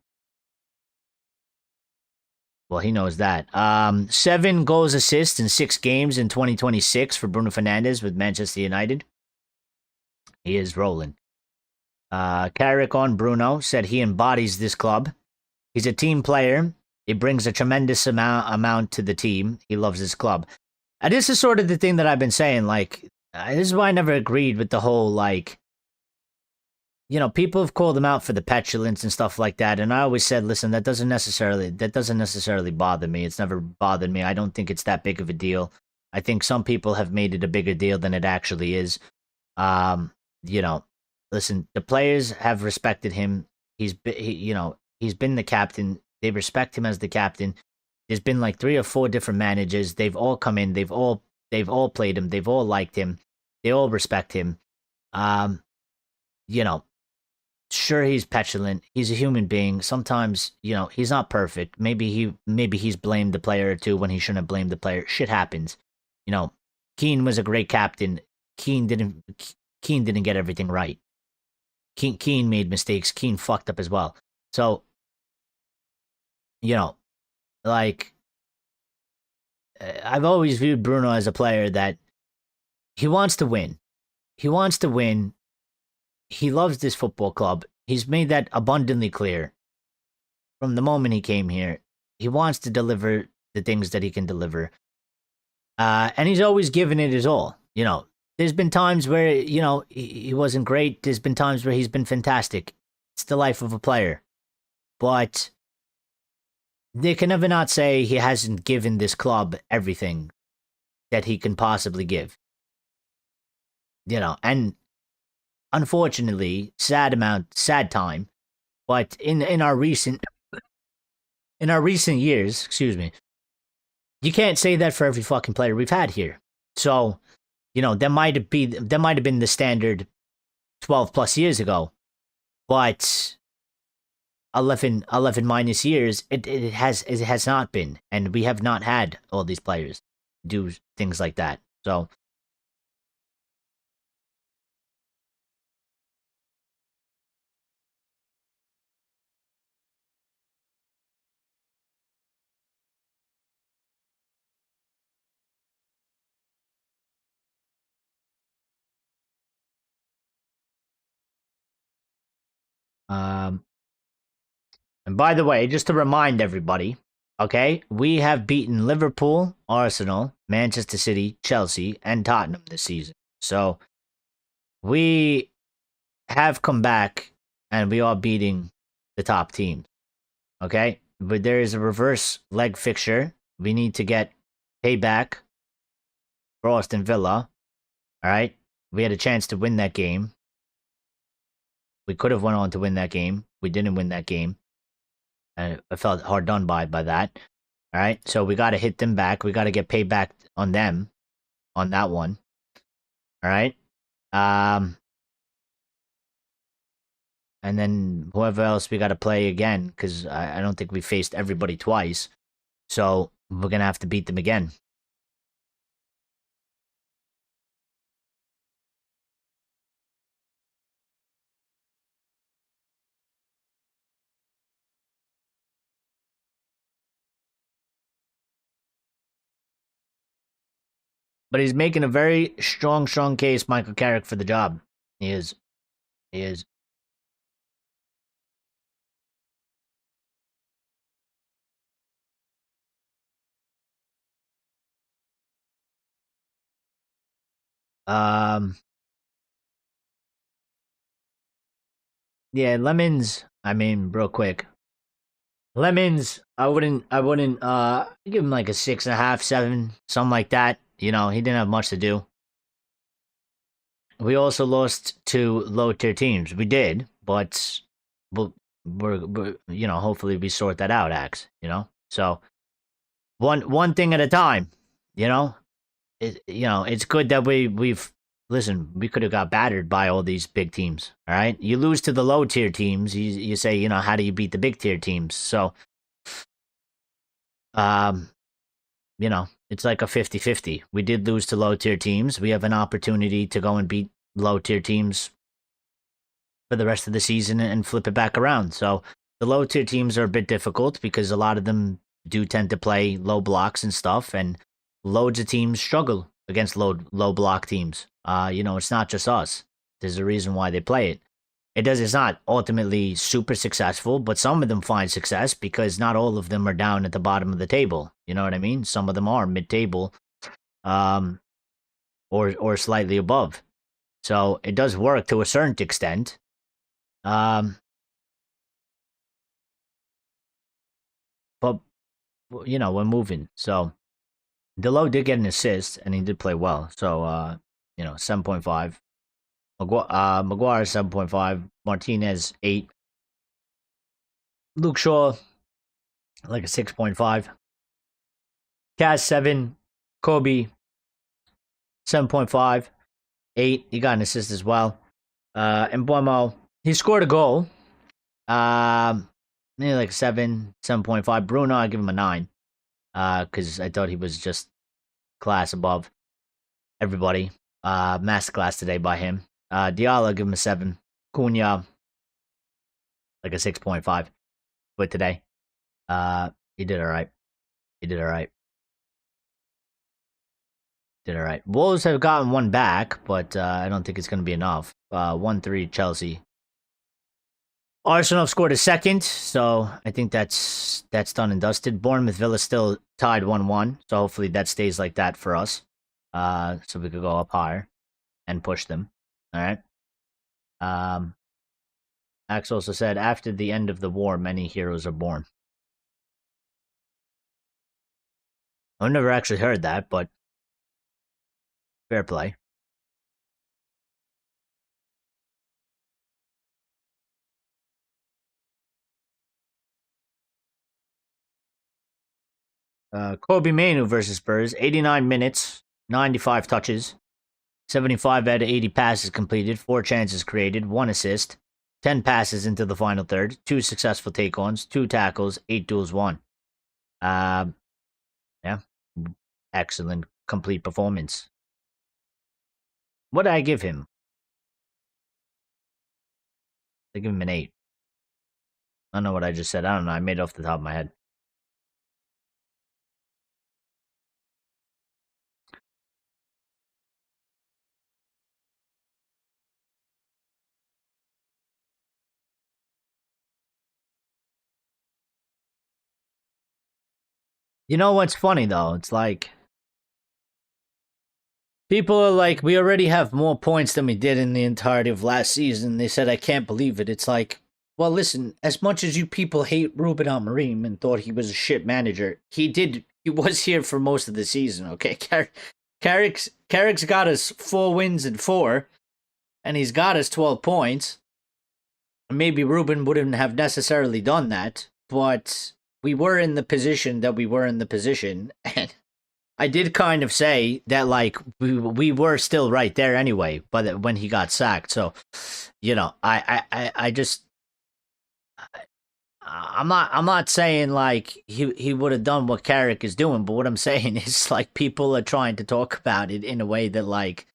Well, he knows that. 7 goals, assists in 6 games in 2026 for Bruno Fernandes with Manchester United. He is rolling. Carrick on Bruno said he embodies this club. He's a team player. He brings a tremendous amount to the team. He loves his club. And this is sort of the thing that I've been saying, like, this is why I never agreed with the whole, like, you know, people have called him out for the petulance and stuff like that, and I always said, listen, that doesn't necessarily bother me. It's never bothered me. I don't think it's that big of a deal. I think some people have made it a bigger deal than it actually is. You know, listen, the players have respected him. He's been the captain. They respect him as the captain. There's been like 3 or 4 different managers. They've all come in. They've all played him. They've all liked him. They all respect him. You know, sure, he's petulant. He's a human being. Sometimes, you know, he's not perfect. Maybe he's blamed the player or two when he shouldn't have blamed the player. Shit happens. You know, Keane was a great captain. Keane didn't get everything right. Keane made mistakes. Keane fucked up as well. So, you know, like, I've always viewed Bruno as a player that he wants to win. He wants to win. He loves this football club. He's made that abundantly clear from the moment he came here. He wants to deliver the things that he can deliver. And he's always given it his all. There's been times where, he wasn't great. There's been times where he's been fantastic. It's the life of a player. But they can never not say he hasn't given this club everything that he can possibly give. And unfortunately, sad time. But in our recent years, excuse me, you can't say that for every fucking player we've had here. So, that might have been the standard 12 plus years ago, but 11 minus years, it has not been, and we have not had all these players do things like that. So, um, and by the way, just to remind everybody, okay, we have beaten Liverpool, Arsenal, Manchester City, Chelsea, and Tottenham this season. So we have come back and we are beating the top teams. Okay? But there is a reverse leg fixture. We need to get payback for Aston Villa. All right? We had a chance to win that game. We could have went on to win that game. We didn't win that game. And I felt hard done by that. All right? So we got to hit them back. We got to get payback on them on that one. All right? And then whoever else we got to play again, because I don't think we faced everybody twice. So we're going to have to beat them again. But he's making a very strong case, Michael Carrick, for the job. He is. He is. Yeah, Lemons. I mean, real quick. Lemons. I wouldn't. Give him like a 6.5, 7, something like that. He didn't have much to do. We also lost to low tier teams. We did, but we're hopefully we sort that out, Axe. So one thing at a time. It's good that we've listen. We could have got battered by all these big teams. All right, you lose to the low tier teams. You say, how do you beat the big tier teams? So, it's like a 50-50. We did lose to low tier teams. We have an opportunity to go and beat low tier teams for the rest of the season and flip it back around. So the low tier teams are a bit difficult because a lot of them do tend to play low blocks and stuff, and loads of teams struggle against low block teams. It's not just us. There's a reason why they play it. It's not ultimately super successful, but some of them find success because not all of them are down at the bottom of the table. You know what I mean? Some of them are mid-table, or slightly above. So it does work to a certain extent. But we're moving. So Delo did get an assist and he did play well. So 7.5. Maguire 7.5. Martinez 8. Luke Shaw like a 6.5. Cass 7. Kobe 7.5. 8. He got an assist as well. And Buemo, he scored a goal. Maybe like 7.5. Bruno, I give him a 9. Because I thought he was just class above everybody. Masterclass today by him. Diallo, give him a 7. Cunha, like a 6.5. But today, he did all right. Did all right. Wolves have gotten one back, but I don't think it's going to be enough. 1-3 Chelsea. Arsenal have scored a second, so I think that's done and dusted. Bournemouth Villa still tied 1-1, so hopefully that stays like that for us. So we could go up higher and push them. All right. Max also said, after the end of the war, many heroes are born. I've never actually heard that, but fair play. Kobe Mainu versus Spurs, 89 minutes, 95 touches, 75 out of 80 passes completed, 4 chances created, 1 assist, 10 passes into the final third, 2 successful take-ons, 2 tackles, 8 duels won. Yeah, excellent, complete performance. What did I give him? I give him an 8. I don't know what I just said. I don't know. I made it off the top of my head. You know what's funny though? It's like people are like, we already have more points than we did in the entirety of last season. They said, I can't believe it. It's like, well, listen, as much as you people hate Ruben Amorim and thought he was a shit manager, he was here for most of the season, okay? Carrick's got us 4 wins and 4, and he's got us 12 points. Maybe Ruben wouldn't have necessarily done that, but we were in the position that we were in the position, and I did kind of say that like we were still right there anyway, but when he got sacked, so I just I'm not saying like he would have done what Carrick is doing, but what I'm saying is like people are trying to talk about it in a way that like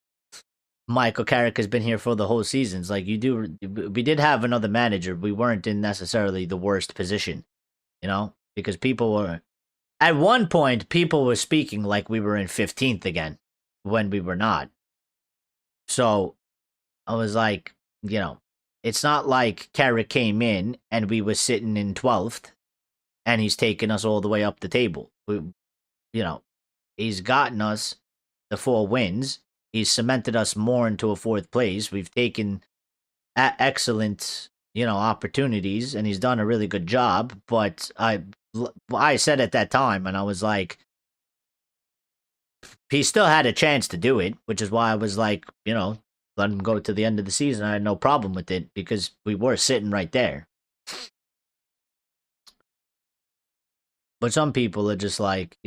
Michael Carrick has been here for the whole season. It's like we did have another manager. We weren't in necessarily the worst position, because people were at one point, people were speaking like we were in 15th again when we were not. So I was like, it's not like Carrick came in and we were sitting in 12th and he's taken us all the way up the table. You know, he's gotten us the 4 wins. He's cemented us more into a 4th place. We've taken excellent, opportunities, and he's done a really good job. But I said at that time, and I was like, he still had a chance to do it, which is why I was like, let him go to the end of the season. I had no problem with it because we were sitting right there. But some people are just like,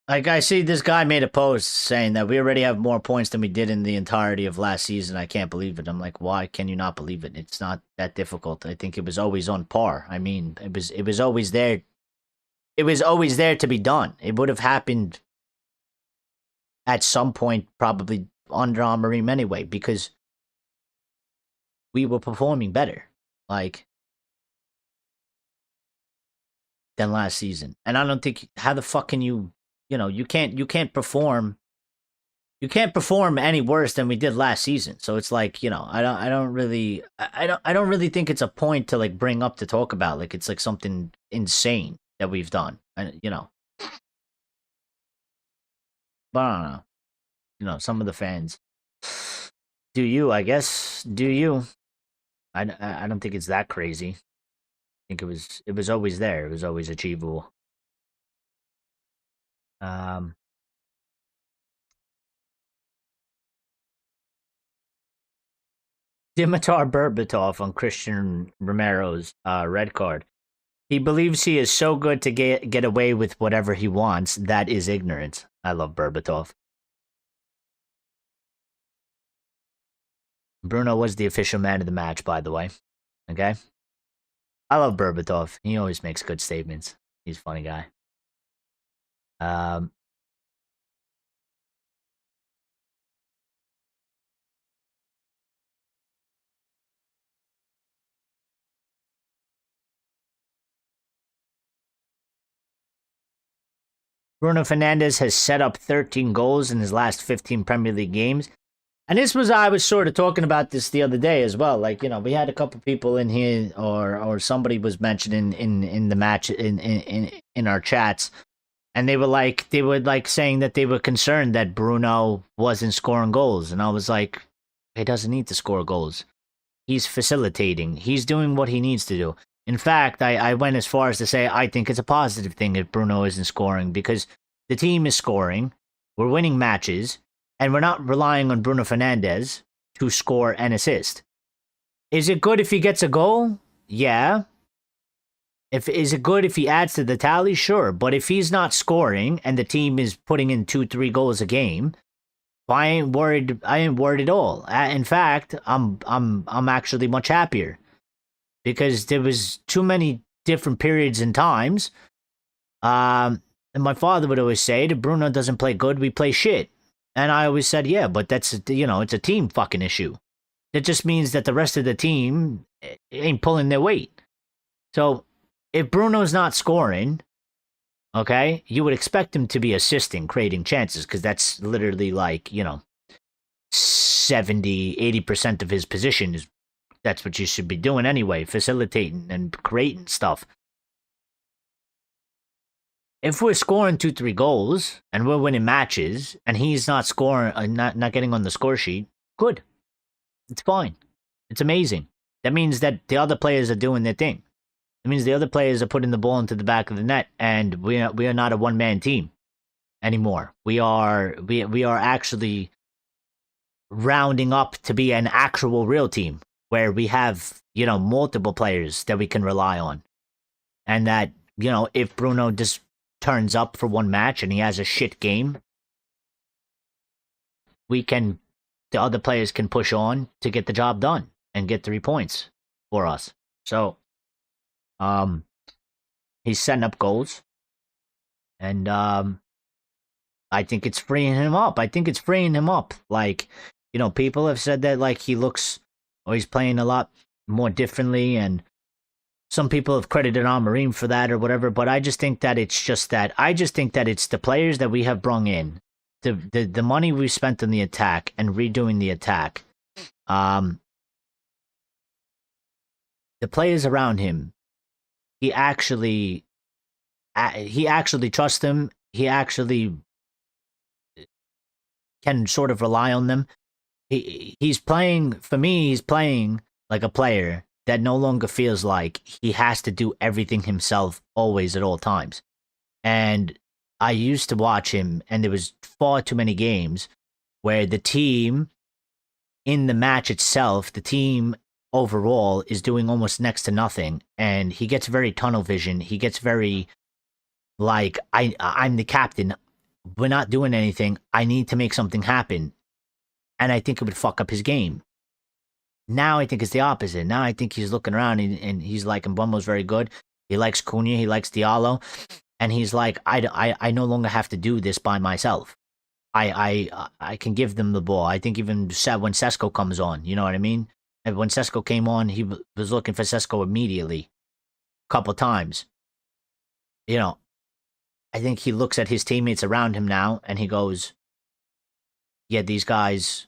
like I see this guy made a post saying that we already have more points than we did in the entirety of last season. I can't believe it. I'm like, why can you not believe it? It's not that difficult. I think it was always on par. I mean, it was always there. It was always there to be done. It would have happened at some point, probably under Amorim anyway, because we were performing better, like, than last season. And I don't think how the fuck can you can't perform any worse than we did last season. So it's like, I don't really think it's a point to like bring up to talk about. Like it's like something insane that we've done. And but I don't know. Some of the fans. Do you, I guess, do you? I don't think it's that crazy. I think it was always there. It was always achievable. Um Dimitar Berbatov on Christian Romero's red card. He believes he is so good to get away with whatever he wants. That is ignorance. I love Berbatov. Bruno was the official man of the match, by the way. Okay? I love Berbatov. He always makes good statements. He's a funny guy. Um, Bruno Fernandes has set up 13 goals in his last 15 Premier League games. And I was sort of talking about this the other day as well. Like, we had a couple people in here, or somebody was mentioning in the match in our chats, and they were like saying that they were concerned that Bruno wasn't scoring goals, and I was like, he doesn't need to score goals. He's facilitating. He's doing what he needs to do. In fact, I went as far as to say I think it's a positive thing if Bruno isn't scoring, because the team is scoring, we're winning matches, and we're not relying on Bruno Fernandes to score and assist. Is it good if he gets a goal? Yeah. Is it good if he adds to the tally? Sure. But if he's not scoring and the team is putting in 2-3 goals a game, I ain't worried. I ain't worried at all. In fact, I'm actually much happier, because there was too many different periods and times. And my father would always say, if Bruno doesn't play good, we play shit. And I always said, yeah, but that's, it's a team fucking issue. That just means that the rest of the team ain't pulling their weight. So if Bruno's not scoring, okay, you would expect him to be assisting, creating chances, because that's literally like, 70, 80% of his position is, that's what you should be doing anyway, facilitating and creating stuff. If we're scoring 2-3 goals and we're winning matches and he's not scoring, not getting on the score sheet, good. It's fine. It's amazing. That means that the other players are doing their thing. It means the other players are putting the ball into the back of the net, and we are not a one-man team anymore. We are actually rounding up to be an actual real team where we have, multiple players that we can rely on. And that, if Bruno just turns up for one match and he has a shit game, the other players can push on to get the job done and get 3 points for us. So, he's setting up goals, and I think it's freeing him up. Like, people have said that, like, he's playing a lot more differently, and some people have credited Amorim for that or whatever, but I just think that it's the players that we have brung in, the money we spent on the attack and redoing the attack, the players around him, he actually trusts them. He actually can sort of rely on them. He's playing, for me, he's playing like a player that no longer feels like he has to do everything himself always at all times. And I used to watch him, and there was far too many games where the team in the match itself, the team overall is doing almost next to nothing, and he gets very tunnel vision. He gets very like, I'm the captain. We're not doing anything. I need to make something happen. And I think it would fuck up his game. Now I think it's the opposite. Now I think he's looking around and he's like, Mbeumo's very good. He likes Cunha. He likes Diallo. And he's like, I no longer have to do this by myself. I can give them the ball. I think even when Sesko comes on, you know what I mean? And when Sesko came on, he was looking for Sesko immediately. A couple times. I think he looks at his teammates around him now and he goes, yeah, these guys,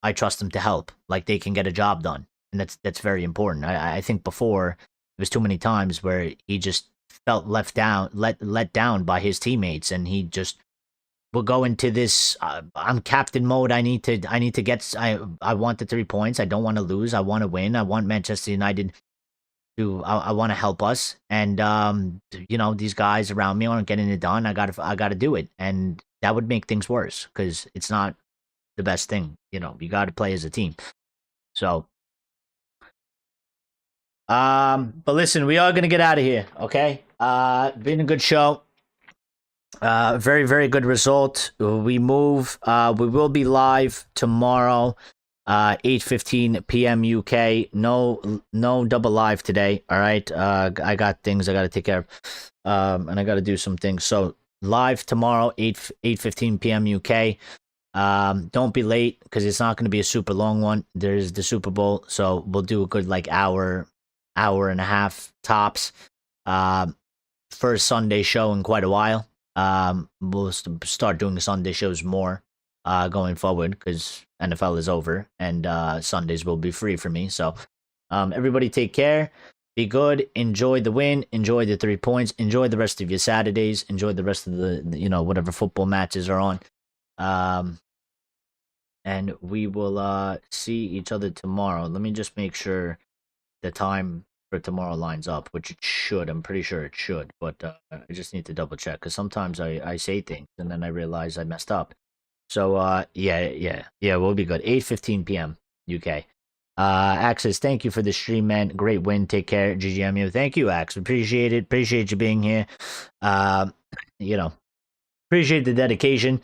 I trust them to help. Like, they can get a job done. And that's very important. I think before, there was too many times where he just felt let down by his teammates, and he just will go into this, I'm captain mode. I want the 3 points. I don't want to lose. I want to win. I want Manchester United I want to help us. And, these guys around me aren't getting it done. I gotta do it. And that would make things worse, because it's not the best thing. You got to play as a team. So, but listen, we are going to get out of here. Okay. Been a good show. Very, very good result. We will be live tomorrow, 8:15 p.m. UK. No double live today. All right. I got things I got to take care of. And I got to do some things. So live tomorrow, 8:15 p.m. UK. Don't be late, because it's not going to be a super long one. There's the Super Bowl, so we'll do a good hour and a half tops. First Sunday show in quite a while. We'll start doing Sunday shows more going forward because NFL is over and Sundays will be free for me. So everybody take care. Be good. Enjoy the win. Enjoy the 3 points. Enjoy the rest of your Saturdays. Enjoy the rest of the whatever football matches are on. And we will see each other tomorrow. Let me just make sure the time for tomorrow lines up, which it should. I'm pretty sure it should, but I just need to double check because sometimes I say things and then I realize I messed up. So yeah, we'll be good. 8:15 p.m. UK. Axis, thank you for the stream, man. Great win. Take care, GGMU. Thank you, Ax. Appreciate it. Appreciate you being here. Appreciate the dedication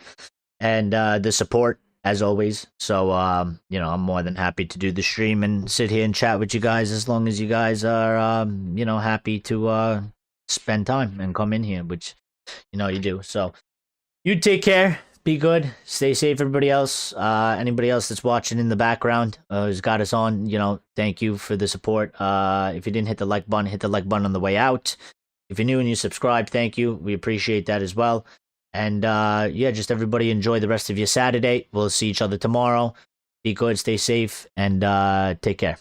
and the support as always. So I'm more than happy to do the stream and sit here and chat with you guys as long as you guys are happy to spend time and come in here, which you do. So you take care. Be good. Stay safe, everybody else. Anybody else that's watching in the background who's got us on, thank you for the support. If you didn't hit the like button, hit the like button on the way out. If you're new and you subscribed, thank you. We appreciate that as well. And just everybody enjoy the rest of your Saturday. We'll see each other tomorrow. Be good, stay safe, and take care.